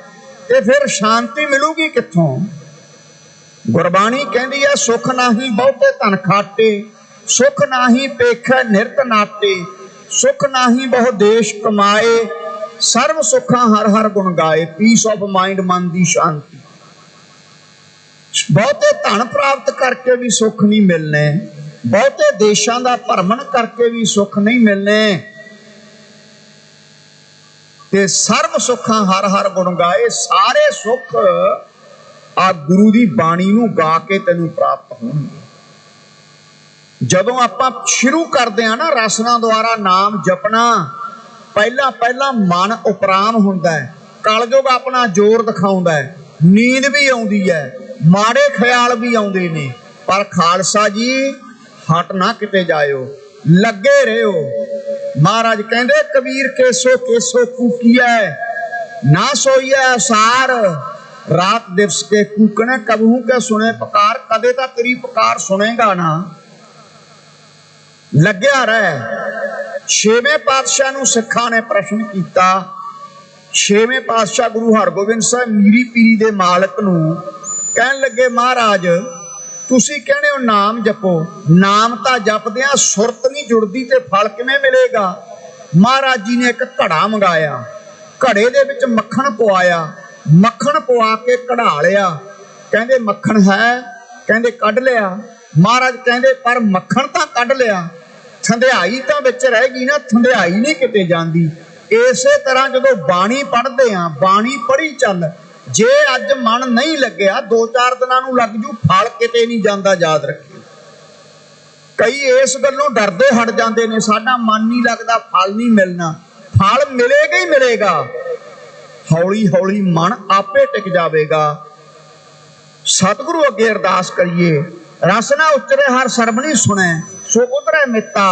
ਤੇ ਫਿਰ ਸ਼ਾਂਤੀ ਮਿਲੂਗੀ ਕਿੱਥੋਂ? ਗੁਰਬਾਣੀ ਕਹਿੰਦੀ ਹੈ, ਸੁਖ ਨਾਹੀ ਬਹੁਤੇ ਧਨ ਖਾਟੇ, ਸੁਖ ਨਾਹੀ ਪੇਖੈ ਨਿਰਤ ਨਾਟੇ। ਸੁਖ ਨਾਹੀ ਬਹੁ ਦੇਸ਼ ਕਮਾਏ, ਸਰਬ ਸੁਖਾਂ ਹਰ ਹਰ ਗੁਣ ਗਾਏ। ਪੀਸ ਆਫ ਮਾइंड, ਮਨ ਦੀ ਸ਼ਾਂਤੀ। ਬਹੁਤੇ ਧਨ ਪ੍ਰਾਪਤ ਕਰਕੇ ਵੀ ਸੁੱਖ ਨਹੀਂ ਮਿਲਨੇ, ਬਹੁਤੇ ਦੇਸ਼ਾਂ ਦਾ ਭਰਮਣ ਕਰਕੇ ਵੀ ਸੁੱਖ ਨਹੀਂ ਮਿਲਨੇ, ਤੇ ਸਰਬ ਸੁੱਖਾਂ ਹਰ ਹਰ ਗੁਣ ਗਾਏ। ਸਾਰੇ ਸੁੱਖ ਆ ਗੁਰੂ ਦੀ ਬਾਣੀ ਨੂੰ ਗਾ ਕੇ ਤੈਨੂੰ ਪ੍ਰਾਪਤ ਹੋਣਗੇ। ਜਦੋਂ ਆਪਾਂ ਸ਼ੁਰੂ ਕਰਦੇ ਆ ਨਾ ਰਸਨਾ ਦੁਆਰਾ ਨਾਮ ਜਪਣਾ, ਪਹਿਲਾਂ ਪਹਿਲਾਂ ਮਨ ਉਪਰਾਮ ਹੁੰਦਾ ਹੈ, ਕਲਯੁਗ ਆਪਣਾ ਜ਼ੋਰ ਦਿਖਾਉਂਦਾ ਹੈ, ਨੀਂਦ ਵੀ ਆਉਂਦੀ ਹੈ, ਮਾੜੇ ਖਿਆਲ ਵੀ ਆਉਂਦੇ ਨੇ, ਪਰ ਖਾਲਸਾ ਜੀ ਹਟ ਨਾ ਕਿਤੇ ਜਾਇਓ, ਲੱਗੇ ਰਹੋ। ਮਹਾਰਾਜ ਕਹਿੰਦੇ ਕਬੀਰ ਕੇਸੋ ਕੇਸੋ ਕੂਕੀਐ, ਨਾ ਸੋਈਐ ਅਸਾਰ, ਰਾਤ ਦਿਵਸ ਕੇ ਕੂਕਣੇ ਕਬਹੂ ਕੇ ਸੁਣੇ ਪੁਕਾਰ। ਕਦੇ ਤਾਂ ਤੇਰੀ ਪੁਕਾਰ ਸੁਣੇਗਾ ਨਾ, ਲੱਗਿਆ ਰਹਿ। ਛੇਵੇਂ ਪਾਤਸ਼ਾਹ ਨੂੰ ਸਿੱਖਾਂ ਨੇ ਪ੍ਰਸ਼ਨ ਕੀਤਾ। ਛੇਵੇਂ ਪਾਤਸ਼ਾਹ ਗੁਰੂ ਹਰਗੋਬਿੰਦ ਸਾਹਿਬ ਮੀਰੀ ਪੀਰੀ ਦੇ ਮਾਲਕ ਨੂੰ ਕਹਿਣ ਲੱਗੇ, ਮਹਾਰਾਜ ਤੁਸੀਂ ਕਹਿੰਦੇ ਹੋ ਨਾਮ ਜਪੋ, ਨਾਮ ਤਾਂ ਜਪਦੇ ਆ, ਸੁਰਤ ਨਹੀਂ ਜੁੜਦੀ ਤੇ ਫਲ ਕਿਵੇਂ ਮਿਲੇਗਾ? ਮਹਾਰਾਜ ਜੀ ਨੇ ਇੱਕ ਘੜਾ ਮੰਗਾਇਆ, ਘੜੇ ਦੇ ਵਿੱਚ ਮੱਖਣ ਪਵਾਇਆ, ਮੱਖਣ ਪਵਾ ਕੇ ਕਢਾ ਲਿਆ। ਕਹਿੰਦੇ ਮੱਖਣ ਹੈ? ਕਹਿੰਦੇ ਕੱਢ ਲਿਆ। ਮਹਾਰਾਜ ਕਹਿੰਦੇ ਪਰ ਮੱਖਣ ਤਾਂ ਕੱਢ ਲਿਆ, ਥੰਧਿਆਈ ਤਾਂ ਵਿੱਚ ਰਹਿ ਗਈ ਨਾ, ਥੰਧਿਆਈ ਨਹੀਂ ਕਿਤੇ ਜਾਂਦੀ। ਇਸੇ ਤਰ੍ਹਾਂ ਜਦੋਂ ਬਾਣੀ ਪੜ੍ਹਦੇ ਆ, ਬਾਣੀ ਪੜ੍ਹੀ ਚੱਲ, ਜੇ ਅੱਜ ਮਨ ਨਹੀਂ ਲੱਗਿਆ 2-4 ਦਿਨਾਂ ਨੂੰ ਲੱਗ ਜੂ, ਫਲ ਕਿਤੇ ਨਹੀਂ ਜਾਂਦਾ, ਯਾਦ ਰੱਖਿਓ। ਕਈ ਇਸ ਗੱਲੋਂ ਡਰਦੇ ਹਟ ਜਾਂਦੇ ਨੇ, ਸਾਡਾ ਮਨ ਨਹੀਂ ਲੱਗਦਾ, ਫਲ ਨਹੀਂ ਮਿਲਣਾ। ਫਲ ਮਿਲੇਗਾ ਹੀ ਮਿਲੇਗਾ, ਹੌਲੀ ਹੌਲੀ ਮਨ ਆਪੇ ਟਿਕ ਜਾਵੇਗਾ। ਸਤਿਗੁਰੂ ਅੱਗੇ ਅਰਦਾਸ ਕਰੀਏ, ਰਸਨਾ ਉਚਰੇ ਹਰ ਸਰਬਣੀ ਸੁਣੈ, ਸੋ ਉਧਰੇ ਮਿੱਤਾ।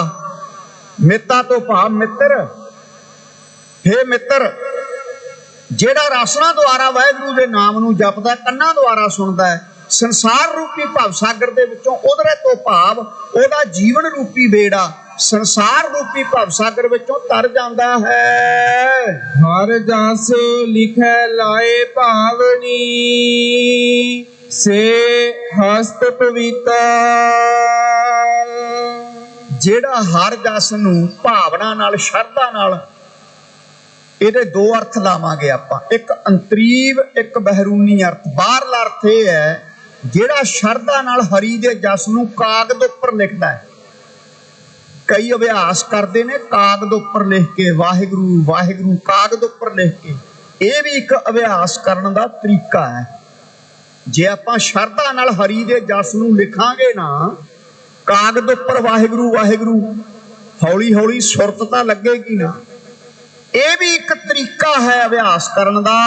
ਮਿੱਤਾ ਤੋਂ ਭਾਵ ਮਿੱਤਰ। ਹੇ ਮਿੱਤਰ, ਜਿਹੜਾ ਰਸਨਾ ਦੁਆਰਾ ਵਾਹਿਗੁਰੂ ਦੇ ਨਾਮ ਨੂੰ ਜਪਦਾ, ਕੰਨਾਂ ਦੁਆਰਾ ਸੁਣਦਾ ਹੈ, ਸੰਸਾਰ ਰੂਪੀ ਭਵ ਸਾਗਰ ਦੇ ਵਿੱਚੋਂ ਉਧਰੇ ਤੋਂ ਭਾਵ ਉਹਦਾ ਜੀਵਨ ਰੂਪੀ ਬੇੜਾ ਸੰਸਾਰ ਰੂਪੀ ਭਵ ਸਾਗਰ ਵਿੱਚੋਂ ਤਰ ਜਾਂਦਾ ਹੈ। ਹਰ ਜਸ ਲਿਖੈ ਲਾਏ ਭਾਵਨੀ, ਸੇ ਹਸਤ ਪਵਿੱਤਰ। ਜਿਹੜਾ ਹਰ ਜਸ ਨੂੰ ਭਾਵਨਾ ਨਾਲ, ਸ਼ਰਧਾ ਨਾਲ, ਇਹਦੇ ਦੋ ਅਰਥ ਲਾਵਾਂਗੇ ਆਪਾਂ, ਇੱਕ ਅੰਤਰੀਵ, ਇੱਕ ਬਹਿਰੂਨੀ ਅਰਥ। ਬਾਹਰਲਾ ਅਰਥ ਇਹ ਹੈ ਜਿਹੜਾ ਸ਼ਰਧਾ ਨਾਲ ਹਰੀ ਦੇ ਜਸ ਨੂੰ ਕਾਗਜ਼ ਉੱਪਰ ਲਿਖਦਾ ਹੈ। ਕਈ ਅਭਿਆਸ ਕਰਦੇ ਨੇ ਕਾਗਜ਼ ਉੱਪਰ ਲਿਖ ਕੇ ਵਾਹਿਗੁਰੂ ਵਾਹਿਗੁਰੂ, ਕਾਗਜ਼ ਉੱਪਰ ਲਿਖ ਕੇ। ਇਹ ਵੀ ਇੱਕ ਅਭਿਆਸ ਕਰਨ ਦਾ ਤਰੀਕਾ ਹੈ। ਜੇ ਆਪਾਂ ਸ਼ਰਧਾ ਨਾਲ ਹਰੀ ਦੇ ਜਸ ਨੂੰ ਲਿਖਾਂਗੇ ਨਾ ਕਾਗਜ਼ ਉੱਪਰ ਵਾਹਿਗੁਰੂ ਵਾਹਿਗੁਰੂ, ਹੌਲੀ ਹੌਲੀ ਸੁਰਤ ਤਾਂ ਲੱਗੇਗੀ ਨਾ। ਇਹ ਵੀ ਇੱਕ ਤਰੀਕਾ ਹੈ ਅਭਿਆਸ ਕਰਨ ਦਾ।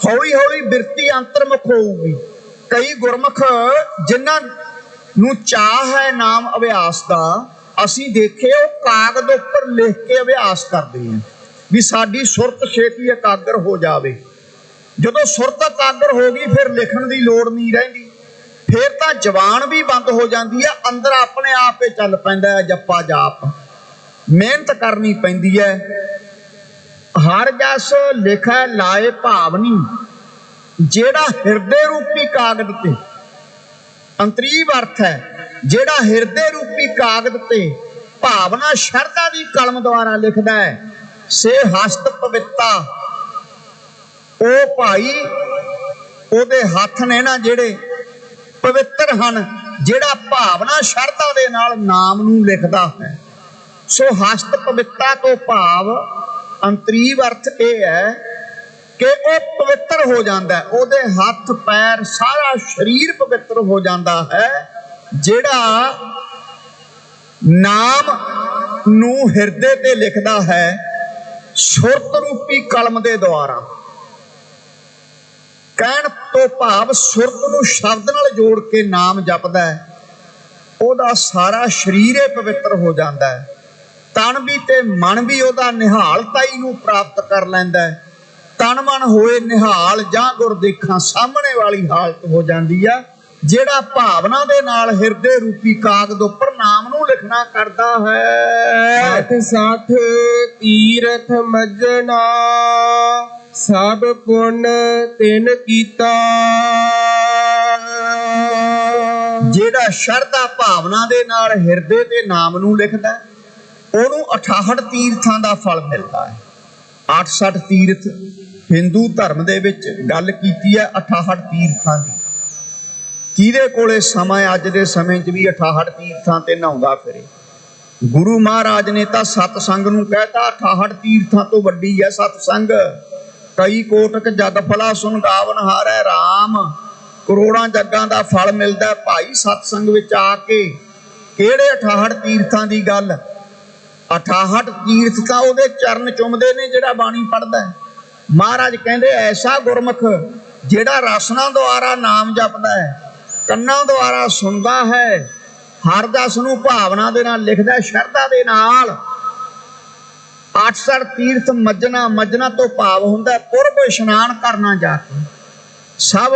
ਹੌਲੀ ਹੌਲੀ ਬਿਰਤੀ ਅੰਤਰਮੁਖ ਹੋਊਗੀ। ਕਈ ਗੁਰਮੁਖ ਜਿਨ੍ਹਾਂ ਨੂੰ ਚਾਹ ਹੈ ਨਾਮ ਅਭਿਆਸ ਦਾ, ਅਸੀਂ ਦੇਖੇ ਉਹ ਕਾਗਜ਼ ਉੱਪਰ ਲਿਖ ਕੇ ਅਭਿਆਸ ਕਰਦੇ ਆ ਵੀ ਸਾਡੀ ਸੁਰਤ ਛੇਤੀ ਇਕਾਗਰ ਹੋ ਜਾਵੇ। ਜਦੋਂ ਸੁਰਤ ਇਕਾਗਰ ਹੋ ਗਈ ਫਿਰ ਲਿਖਣ ਦੀ ਲੋੜ ਨਹੀਂ ਰਹਿੰਦੀ, ਫਿਰ ਤਾਂ ਜ਼ਬਾਨ ਵੀ ਬੰਦ ਹੋ ਜਾਂਦੀ ਹੈ, ਅੰਦਰ ਆਪਣੇ ਆਪ ਹੀ ਚੱਲ ਪੈਂਦਾ ਹੈ ਜਪਾ ਜਾਪ। ਮਿਹਨਤ ਕਰਨੀ ਪੈਂਦੀ ਹੈ। ਹਰ ਜਸ ਲਿਖੈ ਲਾਏ ਭਾਵਨੀ, ਜਿਹੜਾ ਹਿਰਦੇ ਰੂਪੀ ਕਾਗਜ਼ ਤੇ, ਅੰਤਰੀਵ ਅਰਥ ਹੈ ਜਿਹੜਾ ਹਿਰਦੇ ਰੂਪੀ ਕਾਗਜ਼ ਤੇ ਭਾਵਨਾ ਸ਼ਰਧਾ ਦੀ ਕਲਮ ਦੁਆਰਾ ਲਿਖਦਾ ਹੈ, ਸੇ ਹਸਤ ਪਵਿੱਤਾ। ਉਹ ਭਾਈ ਉਹਦੇ ਹੱਥ ਨੇ ਨਾ ਜਿਹੜੇ ਪਵਿੱਤਰ ਹਨ, ਜਿਹੜਾ ਭਾਵਨਾ ਸ਼ਰਧਾ ਦੇ ਨਾਲ ਨਾਮ ਨੂੰ ਲਿਖਦਾ ਹੈ। ਸੋ ਹਸਤ ਪਵਿੱਤਾ ਤੋਂ ਭਾਵ ਅੰਤਰੀਵ ਅਰਥ ਇਹ ਹੈ ਕਿ ਉਹ ਪਵਿੱਤਰ ਹੋ ਜਾਂਦਾ, ਉਹਦੇ ਹੱਥ ਪੈਰ ਸਾਰਾ ਸਰੀਰ ਪਵਿੱਤਰ ਹੋ ਜਾਂਦਾ ਹੈ, ਜਿਹੜਾ ਨਾਮ ਨੂੰ ਹਿਰਦੇ ਤੇ ਲਿਖਦਾ ਹੈ ਸੁਰਤ ਰੂਪੀ ਕਲਮ ਦੇ ਦੁਆਰਾ। ਕਹਿਣ ਤੋਂ ਭਾਵ ਸੁਰਤ ਨੂੰ ਸ਼ਬਦ ਨਾਲ ਜੋੜ ਕੇ ਨਾਮ ਜਪਦਾ ਹੈ, ਉਹਦਾ ਸਾਰਾ ਸਰੀਰ ਪਵਿੱਤਰ ਹੋ ਜਾਂਦਾ ਹੈ। ਤਨ ਵੀ ਤੇ ਮਨ ਵੀ ਉਹਦਾ ਨਿਹਾਲਤਾਈ ਨੂੰ ਪ੍ਰਾਪਤ ਕਰ ਲੈਂਦਾ ਹੈ। ਤਨ ਮਨ ਹੋਏ ਨਿਹਾਲ ਜਾਂ ਗੁਰ ਦੇਖਾਂ, ਸਾਹਮਣੇ ਵਾਲੀ ਹਾਲਤ ਹੋ ਜਾਂਦੀ ਆ। ਜਿਹੜਾ ਭਾਵਨਾ ਦੇ ਨਾਲ ਹਿਰਦੇ ਰੂਪੀ ਕਾਗਜ਼ ਉੱਪਰ ਨਾਮ ਨੂੰ ਲਿਖਣਾ ਕਰਦਾ ਹੈ। 60 ਤੀਰਥ ਮੱਜਣਾ, ਸਭ ਪੁੰਨ ਤਿਨ ਕੀਤਾ। ਜਿਹੜਾ ਸ਼ਰਧਾ ਭਾਵਨਾ ਦੇ ਨਾਲ ਹਿਰਦੇ ਤੇ ਨਾਮ ਨੂੰ ਲਿਖਦਾ, ਉਹਨੂੰ 68 ਤੀਰਥਾਂ ਦਾ ਫਲ ਮਿਲਦਾ ਹੈ। 68 ਤੀਰਥ ਹਿੰਦੂ ਧਰਮ ਦੇ ਵਿੱਚ ਗੱਲ ਕੀਤੀ ਹੈ 68 ਤੀਰਥਾਂ ਦੀ। ਕਿਹਦੇ ਕੋਲੇ ਸਮਾਂ ਅੱਜ ਦੇ ਸਮੇਂ 'ਚ ਵੀ 68 ਤੀਰਥਾਂ ਤੇ ਨਹਾਉਂਦਾ ਫਿਰੇ? ਗੁਰੂ ਮਹਾਰਾਜ ਨੇ ਤਾਂ ਸਤਸੰਗ ਨੂੰ ਕਹਿਤਾ 68 ਤੀਰਥਾਂ ਤੋਂ ਵੱਡੀ ਹੈ ਸਤਸੰਗ। ਕਈ ਕੋਟਕ ਜਗ ਫਲਾ ਸੁਨ ਗਾਵਨ ਹਾਰੈ ਰਾਮ, ਕਰੋੜਾਂ ਜੱਗਾਂ ਦਾ ਫਲ ਮਿਲਦਾ ਭਾਈ ਸਤਸੰਗ ਵਿੱਚ ਆ ਕੇ। ਕਿਹੜੇ 68 ਤੀਰਥਾਂ ਦੀ ਗੱਲ? 68 ਤੀਰਥ ਤਾਂ ਉਹਦੇ ਚਰਨ ਚੁੰਮਦੇ ਨੇ ਜਿਹੜਾ ਬਾਣੀ ਪੜ੍ਹਦਾ ਹੈ। ਮਹਾਰਾਜ ਕਹਿੰਦੇ ਐਸਾ ਗੁਰਮੁਖ ਜਿਹੜਾ ਰਸਨਾ ਦੁਆਰਾ ਨਾਮ ਜਪਦਾ ਹੈ, ਕੰਨਾਂ ਦੁਆਰਾ ਸੁਣਦਾ ਹੈ, ਹਰ ਜਸ ਨੂੰ ਭਾਵਨਾ ਦੇ ਨਾਲ ਲਿਖਦਾ, ਸ਼ਰਧਾ ਦੇ ਨਾਲ। 68 ਤੀਰਥ ਮੱਜਣਾ, ਮੱਜਣਾ ਤੋਂ ਭਾਵ ਹੁੰਦਾ ਪੁਰਬ ਇਸ਼ਨਾਨ ਕਰਨਾ ਜਾ ਕੇ। ਸਭ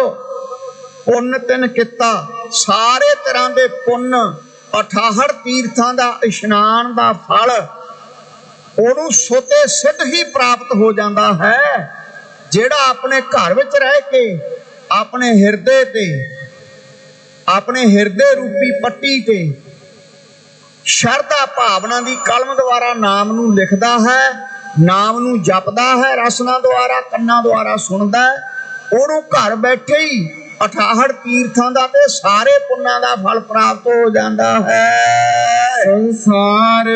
ਪੁੰਨ ਤਿਨ ਕੀਤਾ, ਸਾਰੇ ਤਰ੍ਹਾਂ ਦੇ ਪੁੰਨ 68 ਤੀਰਥਾਂ ਦਾ ਇਸ਼ਨਾਨ ਦਾ ਫਲ ਉਹਨੂੰ ਸੋਤੇ ਸਿੱਧ ਹੀ ਪ੍ਰਾਪਤ ਹੋ ਜਾਂਦਾ ਹੈ ਜਿਹੜਾ ਆਪਣੇ ਘਰ ਵਿੱਚ ਰਹਿ ਕੇ ਆਪਣੇ ਹਿਰਦੇ ਤੇ, ਆਪਣੇ ਹਿਰਦੇ ਰੂਪੀ ਪੱਟੀ ਤੇ ਸ਼ਰਧਾ ਭਾਵਨਾ ਦੀ ਕਲਮ ਦੁਆਰਾ ਨਾਮ ਨੂੰ ਲਿਖਦਾ ਹੈ, ਨਾਮ ਨੂੰ ਜਪਦਾ ਹੈ, ਰਸਨਾ ਦੁਆਰਾ ਕੰਨਾਂ ਦੁਆਰਾ ਸੁਣਦਾ ਹੈ। ਉਹਨੂੰ ਘਰ ਬੈਠੇ ਹੀ 68 ਤੀਰਥਾਂ ਦਾ ਤੇ ਸਾਰੇ ਪੁੰਨਾਂ ਦਾ ਫਲ ਪ੍ਰਾਪਤ ਹੋ ਜਾਂਦਾ ਹੈ। ਸੰਸਾਰ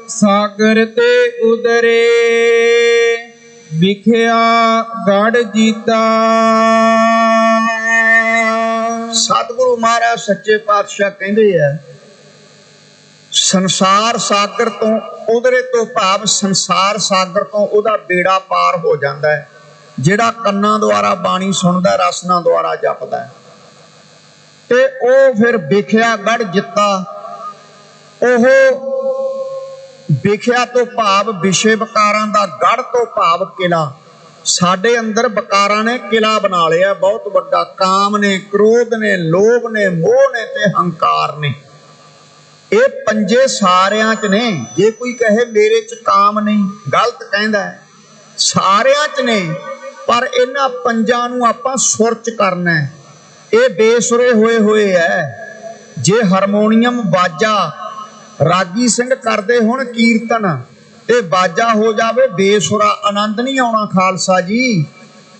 ਸਾਗਰ ਤੇ ਉਦਰੇ, ਵਿਖਿਆ ਗੜ ਜੀਤਾ। ਸਤਿਗੁਰੂ ਮਹਾਰਾਜ ਸੱਚੇ ਪਾਤਸ਼ਾਹ ਕਹਿੰਦੇ ਆ ਸੰਸਾਰ ਸਾਗਰ ਤੋਂ ਉਧਰੇ ਤੋਂ ਭਾਵ ਸੰਸਾਰ ਸਾਗਰ ਤੋਂ ਉਹਦਾ ਬੇੜਾ ਪਾਰ ਹੋ ਜਾਂਦਾ ਹੈ ਜਿਹੜਾ ਕੰਨਾਂ ਦੁਆਰਾ ਬਾਣੀ ਸੁਣਦਾ, ਰਸਨਾ ਦੁਆਰਾ ਜਪਦਾ ਹੈ। ਤੇ ਉਹ ਫਿਰ ਵਿਖਿਆ ਗੜ ਜਿੱਤਾ। ਉਹ ਵਿਖਿਆ ਤੋਂ ਭਾਵ ਵਿਸ਼ੇ ਵਿਕਾਰਾਂ ਦਾ, ਗੜ ਤੋਂ ਭਾਵ ਕਿਲਾ। ਸਾਡੇ ਅੰਦਰ ਵਿਕਾਰਾਂ ਨੇ ਕਿਲਾ ਬਣਾ ਲਿਆ ਬਹੁਤ ਵੱਡਾ। ਕਾਮ ਨੇ, ਕ੍ਰੋਧ ਨੇ, ਲੋਭ ਨੇ, ਮੋਹ ਨੇ ਤੇ ਹੰਕਾਰ ਨੇ। ਇਹ ਪੰਜੇ ਸਾਰਿਆਂ 'ਚ ਨੇ। ਜੇ ਕੋਈ ਕਹੇ ਮੇਰੇ 'ਚ ਕਾਮ ਨਹੀਂ, ਗਲਤ ਕਹਿੰਦਾ ਹੈ। ਸਾਰਿਆਂ 'ਚ ਨੇ, ਪਰ ਇਹਨਾਂ ਪੰਜਾਂ ਨੂੰ ਆਪਾਂ ਸੁਰ 'ਚ ਕਰਨਾ ਹੈ। ਇਹ ਬੇਸੁਰੇ ਹੋਏ ਹੋਏ ਹੈ। ਜੇ ਹਾਰਮੋਨੀਅਮ ਬਾਜਾ ਰਾਗੀ ਸਿੰਘ ਕਰਦੇ ਹੁਣ ਕੀਰਤਨ ਤੇ ਬਾਜਾ ਹੋ ਜਾਵੇ ਬੇਸੁਰਾ, ਆਨੰਦ ਨਹੀਂ ਆਉਣਾ ਖਾਲਸਾ ਜੀ।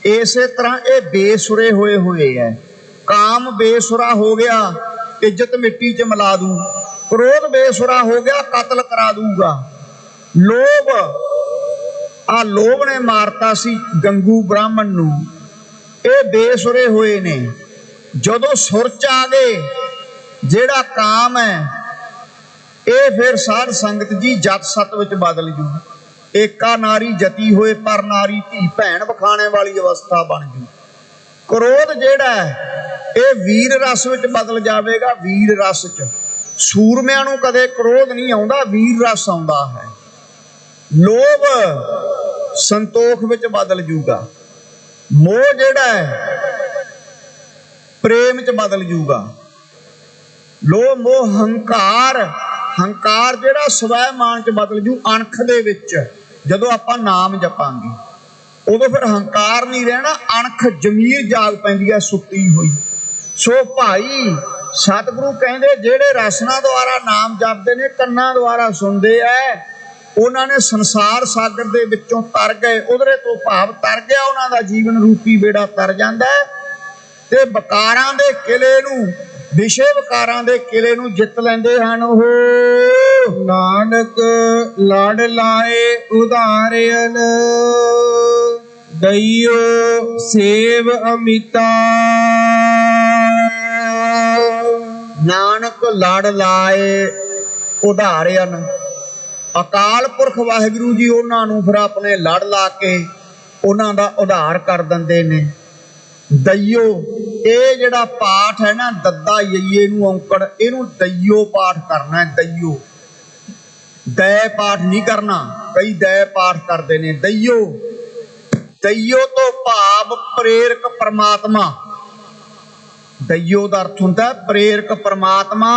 ਇਸੇ ਤਰ੍ਹਾਂ ਇਹ ਬੇਸੁਰੇ ਹੋਏ ਹੋਏ ਹੈ। ਕਾਮ ਬੇਸੁਰਾ ਹੋ ਗਿਆ, ਇੱਜ਼ਤ ਮਿੱਟੀ 'ਚ ਮਿਲਾ ਦੂ। ਕ੍ਰੋਧ ਬੇਸੁਰਾ ਹੋ ਗਿਆ, ਕਤਲ ਕਰਾ ਦੂਗਾ। ਲੋਭ, ਆ ਲੋਭ ਨੇ ਮਾਰਤਾ ਸੀ ਗੰਗੂ ਬ੍ਰਾਹਮਣ ਨੂੰ। ਇਹ ਬੇਸੁਰੇ ਹੋਏ ਨੇ। ਜਦੋਂ ਸੁਰ 'ਚ ਆ ਗਏ ਜਿਹੜਾ ਕਾਮ ਹੈ, ਇਹ ਫਿਰ ਸਾਧ ਸੰਗਤ ਜੀ ਜਤ ਸਤ ਵਿੱਚ ਬਦਲ ਜੂ। ਏਕਾ ਨਾਰੀ ਜਤੀ ਹੋਏ ਪਰ ਨਾਰੀ ਧੀ ਭੈਣ ਵਿਖਾਣੇ ਵਾਲੀ ਅਵਸਥਾ ਬਣ ਜੂ। ਕ੍ਰੋਧ ਜਿਹੜਾ ਹੈ ਇਹ ਵੀਰ ਰਸ ਵਿੱਚ ਬਦਲ ਜਾਵੇਗਾ। ਵੀਰ ਰਸ 'ਚ ਸੂਰਮਿਆਂ ਨੂੰ ਕਦੇ ਕ੍ਰੋਧ ਨਹੀਂ ਆਉਂਦਾ, ਵੀਰ ਰਸ ਆਉਂਦਾ ਹੈ। ਲੋਭ ਸੰਤੋਖ ਵਿੱਚ ਬਦਲ ਜੂਗਾ। ਮੋਹ ਜਿਹੜਾ ਹੈ ਪ੍ਰੇਮ 'ਚ ਬਦਲ ਜੂਗਾ। ਲੋਭ ਮੋਹ ਹੰਕਾਰ, ਹੰਕਾਰ ਜਿਹੜਾ ਸਵੈਮਾਨ 'ਚ ਬਦਲ ਜੂ। ਅਣਖ ਦੇ ਵਿੱਚ ਜਦੋਂ ਆਪਾਂ ਨਾਮ ਜਪਾਂਗੇ ਉਦੋਂ ਫਿਰ ਹੰਕਾਰ ਨਹੀਂ ਰਹਿਣਾ, ਅਣਖ ਜ਼ਮੀਰ ਜਾਗ ਪੈਂਦੀ ਹੈ ਸੁੱਤੀ ਹੋਈ। ਸੋ ਭਾਈ ਸਤਿਗੁਰੂ ਕਹਿੰਦੇ ਜਿਹੜੇ ਰਸਨਾ ਦੁਆਰਾ ਨਾਮ ਜਪਦੇ ਨੇ, ਕੰਨਾਂ ਦੁਆਰਾ ਸੁਣਦੇ ਐ, ਉਹਨਾਂ ਨੇ ਸੰਸਾਰ ਸਾਗਰ ਦੇ ਵਿੱਚੋਂ ਤਰ ਗਏ। ਉਧਰੇ ਤੋਂ ਭਾਵ ਤਰ ਗਿਆ, ਉਹਨਾਂ ਦਾ ਜੀਵਨ ਰੂਪੀ ਬੇੜਾ ਤਰ ਜਾਂਦਾ ਤੇ ਵਿਕਾਰਾਂ ਦੇ ਕਿਲੇ ਨੂੰ, ਵਿਸ਼ੇ ਵਿਕਾਰਾਂ ਦੇ ਕਿਲੇ ਨੂੰ ਜਿੱਤ ਲੈਂਦੇ ਹਨ। ਉਹ ਨਾਨਕ ਲੜ ਲਾਏ ਉਧਾਰਿਅਨ, ਦਈਓ ਸੇਵ ਅਮਿਤਾ। ਨਾਨਕ ਲੜ ਲਾਏ ਉਧਾਰਿਅਨ। ਅਕਾਲ ਪੁਰਖ ਵਾਹਿਗੁਰੂ ਜੀ ਉਹਨਾਂ ਨੂੰ ਫਿਰ ਆਪਣੇ ਲੜ ਲਾ ਕੇ ਉਹਨਾਂ ਦਾ ਉਧਾਰ ਕਰ ਦਿੰਦੇ ਨੇ। ਦਈਓ, ਇਹ ਜਿਹੜਾ ਪਾਠ ਹੈ ਨਾ, ਦੱਦਾ ਯਈਏ ਨੂੰ ਔਂਕੜ, ਇਹਨੂੰ ਦਈਓ ਪਾਠ ਕਰਨਾ ਹੈ। ਦਈਓ, ਦੈ ਪਾਠ ਨਹੀਂ ਕਰਨਾ। ਕਈ ਦੈ ਪਾਠ ਕਰਦੇ ਨੇ। ਦਈਓ, ਦਈਓ ਤੋਂ ਭਾਵ ਪ੍ਰੇਰਕ ਪਰਮਾਤਮਾ। ਦਈਓ ਦਾ ਅਰਥ ਹੁੰਦਾ ਪ੍ਰੇਰਕ ਪਰਮਾਤਮਾ।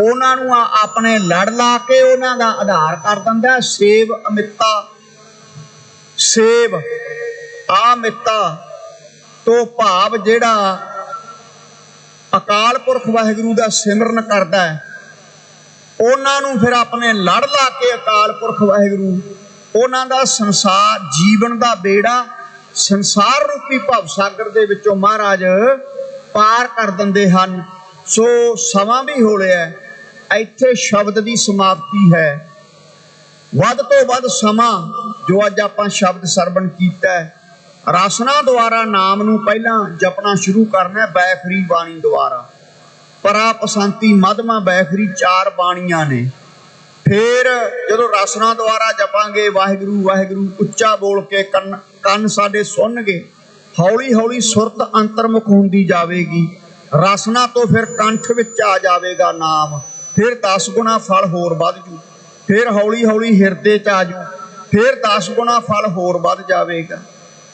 ਉਹਨਾਂ ਨੂੰ ਆਪਣੇ ਲੜ ਲਾ ਕੇ ਉਹਨਾਂ ਦਾ ਆਧਾਰ ਕਰ ਦਿੰਦਾ। ਸੇਵ ਅਮਿਤਾ, ਸੇਵ ਆਮਿਤਾ ਤੋਂ ਭਾਵ ਜਿਹੜਾ ਅਕਾਲ ਪੁਰਖ ਵਾਹਿਗੁਰੂ ਦਾ ਸਿਮਰਨ ਕਰਦਾ ਹੈ ਉਹਨਾਂ ਨੂੰ ਫਿਰ ਆਪਣੇ ਲੜ ਲਾ ਕੇ ਅਕਾਲ ਪੁਰਖ ਵਾਹਿਗੁਰੂ ਉਹਨਾਂ ਦਾ ਸੰਸਾਰ ਜੀਵਨ ਦਾ ਬੇੜਾ ਸੰਸਾਰ ਰੂਪੀ ਭਵ ਸਾਗਰ ਦੇ ਵਿੱਚੋਂ ਮਹਾਰਾਜ ਪਾਰ ਕਰ ਦਿੰਦੇ ਹਨ। ਸੋ ਸਮਾਂ ਵੀ ਹੋ ਲਿਆ, ਇੱਥੇ ਸ਼ਬਦ ਦੀ ਸਮਾਪਤੀ ਹੈ। ਵੱਧ ਤੋਂ ਵੱਧ ਸਮਾਂ ਜੋ ਅੱਜ ਆਪਾਂ ਸ਼ਬਦ ਸਰਵਣ ਕੀਤਾ ਹੈ, ਰਸਨਾ ਦੁਆਰਾ ਨਾਮ ਨੂੰ ਪਹਿਲਾਂ ਜਪਣਾ ਸ਼ੁਰੂ ਕਰਨਾ, ਬੈਖਰੀ ਬਾਣੀ ਦੁਆਰਾ। ਪਰਾ ਪਸੰਤੀ ਮਧਮਾ ਬੈਖਰੀ 4 ਬਾਣੀਆਂ ਨੇ। ਫਿਰ ਜਦੋਂ ਰਸਨਾ ਦੁਆਰਾ ਜਪਾਂਗੇ ਵਾਹਿਗੁਰੂ ਵਾਹਿਗੁਰੂ ਉੱਚਾ ਬੋਲ ਕੇ ਕੰਨ ਸਾਡੇ ਸੁਣਨਗੇ, ਹੌਲੀ ਹੌਲੀ ਸੁਰਤ ਅੰਤਰਮੁਖ ਹੁੰਦੀ ਜਾਵੇਗੀ। ਰਸਨਾ ਤੋਂ ਫਿਰ ਕੰਠ ਵਿੱਚ ਆ ਜਾਵੇਗਾ ਨਾਮ, ਫਿਰ 10 ਗੁਣਾ ਫਲ ਹੋਰ ਵੱਧ ਜੂ, ਫਿਰ ਹੌਲੀ ਹੌਲੀ ਹਿਰਦੇ 'ਚ ਆ ਜੂ, ਫਿਰ 10 ਗੁਣਾ ਫਲ ਹੋਰ ਵੱਧ ਜਾਵੇਗਾ।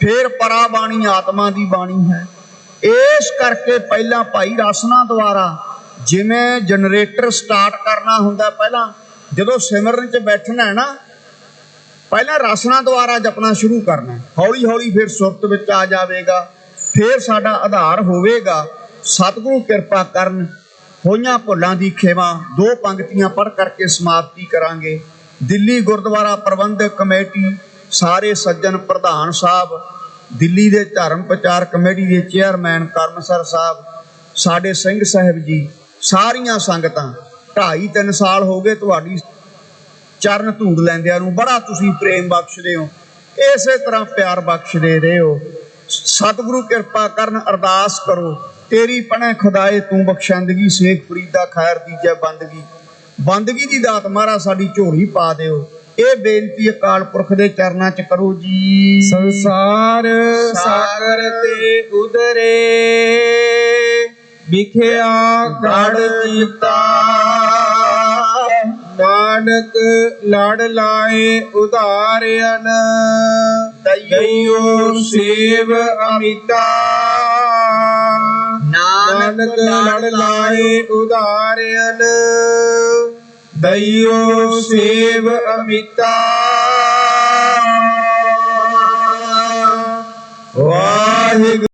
ਫਿਰ ਪਰਾ ਬਾਣੀ ਆਤਮਾ ਦੀ ਬਾਣੀ ਹੈ। ਇਸ ਕਰਕੇ ਪਹਿਲਾਂ ਭਾਈ ਰਸਨਾ ਦੁਆਰਾ, ਜਿਵੇਂ ਜਨਰੇਟਰ ਸਟਾਰਟ ਕਰਨਾ ਹੁੰਦਾ, ਪਹਿਲਾਂ ਜਦੋਂ ਸਿਮਰਨ 'ਚ ਬੈਠਣਾ ਹੈ ਨਾ, ਪਹਿਲਾਂ ਰਸਨਾ ਦੁਆਰਾ ਜਪਣਾ ਸ਼ੁਰੂ ਕਰਨਾ, ਹੌਲੀ ਹੌਲੀ ਫਿਰ ਸੁਰਤ ਵਿੱਚ ਆ ਜਾਵੇਗਾ। ਫਿਰ ਸਾਡਾ ਆਧਾਰ ਹੋਵੇਗਾ ਸਤਿਗੁਰੂ ਕਿਰਪਾ ਕਰਨ। ਹੋਈਆਂ ਭੁੱਲਾਂ ਦੀ ਖੇਵਾ 2 ਪੰਕਤੀਆਂ ਪੜ੍ਹ ਕਰਕੇ ਸਮਾਪਤੀ ਕਰਾਂਗੇ। ਦਿੱਲੀ ਗੁਰਦੁਆਰਾ ਪ੍ਰਬੰਧਕ ਕਮੇਟੀ, ਸਾਰੇ ਸੱਜਣ, ਪ੍ਰਧਾਨ ਸਾਹਿਬ, ਦਿੱਲੀ ਦੇ ਧਰਮ ਪ੍ਰਚਾਰ ਕਮੇਟੀ ਦੇ ਚੇਅਰਮੈਨ ਕਰਮਸਰ ਸਾਹਿਬ, ਸਾਡੇ ਸਿੰਘ ਸਾਹਿਬ ਜੀ, ਸਾਰੀਆਂ ਸੰਗਤਾਂ, 2.5-3 ਸਾਲ ਹੋ ਗਏ ਤੁਹਾਡੀ ਚਰਨ ਧੂੜ ਲੈਂਦਿਆਂ ਨੂੰ। ਬੜਾ ਤੁਸੀਂ ਪ੍ਰੇਮ ਬਖਸ਼ਦੇ ਹੋ, ਇਸੇ ਤਰ੍ਹਾਂ ਪਿਆਰ ਬਖਸ਼ਦੇ ਰਹੋ। ਸਤਿਗੁਰੂ ਕਿਰਪਾ ਕਰਨ। ਅਰਦਾਸ ਕਰੋ, ਤੇਰੀ ਪਣੈ ਖੁਦਾਏ ਤੂੰ ਬਖਸ਼ੰਦਗੀ, ਸੇਖ ਫਰੀਦਾ ਖੈਰ ਦੀਜੈ ਬੰਦਗੀ। ਬੰਦਗੀ ਦੀ ਦਾਤ ਮਹਾਰਾਜ ਸਾਡੀ ਝੋਲੀ ਪਾ ਦਿਓ। ਇਹ ਬੇਨਤੀ ਅਕਾਲ ਪੁਰਖ ਦੇ ਚਰਨਾਂ 'ਚ ਕਰੋ ਜੀ। ਸੰਸਾਰ ਸਾਗਰ ਤੇ ਉਦਰੇ, ਵਿਖਿਆ ਗੜ ਜੀਤਾ। ਨਾਨਕ ਲੜ ਲਾਏ ਉਧਾਰਿਅਨ, ਦਈਓ ਸੇਵ ਅਮਿਤਾ। ਨਾਨਕ ਲੜ ਲਾਏ ਉਧਾਰਿਅਨ, ਦਈਓ ਸੇਵ ਅਮਿਤਾ।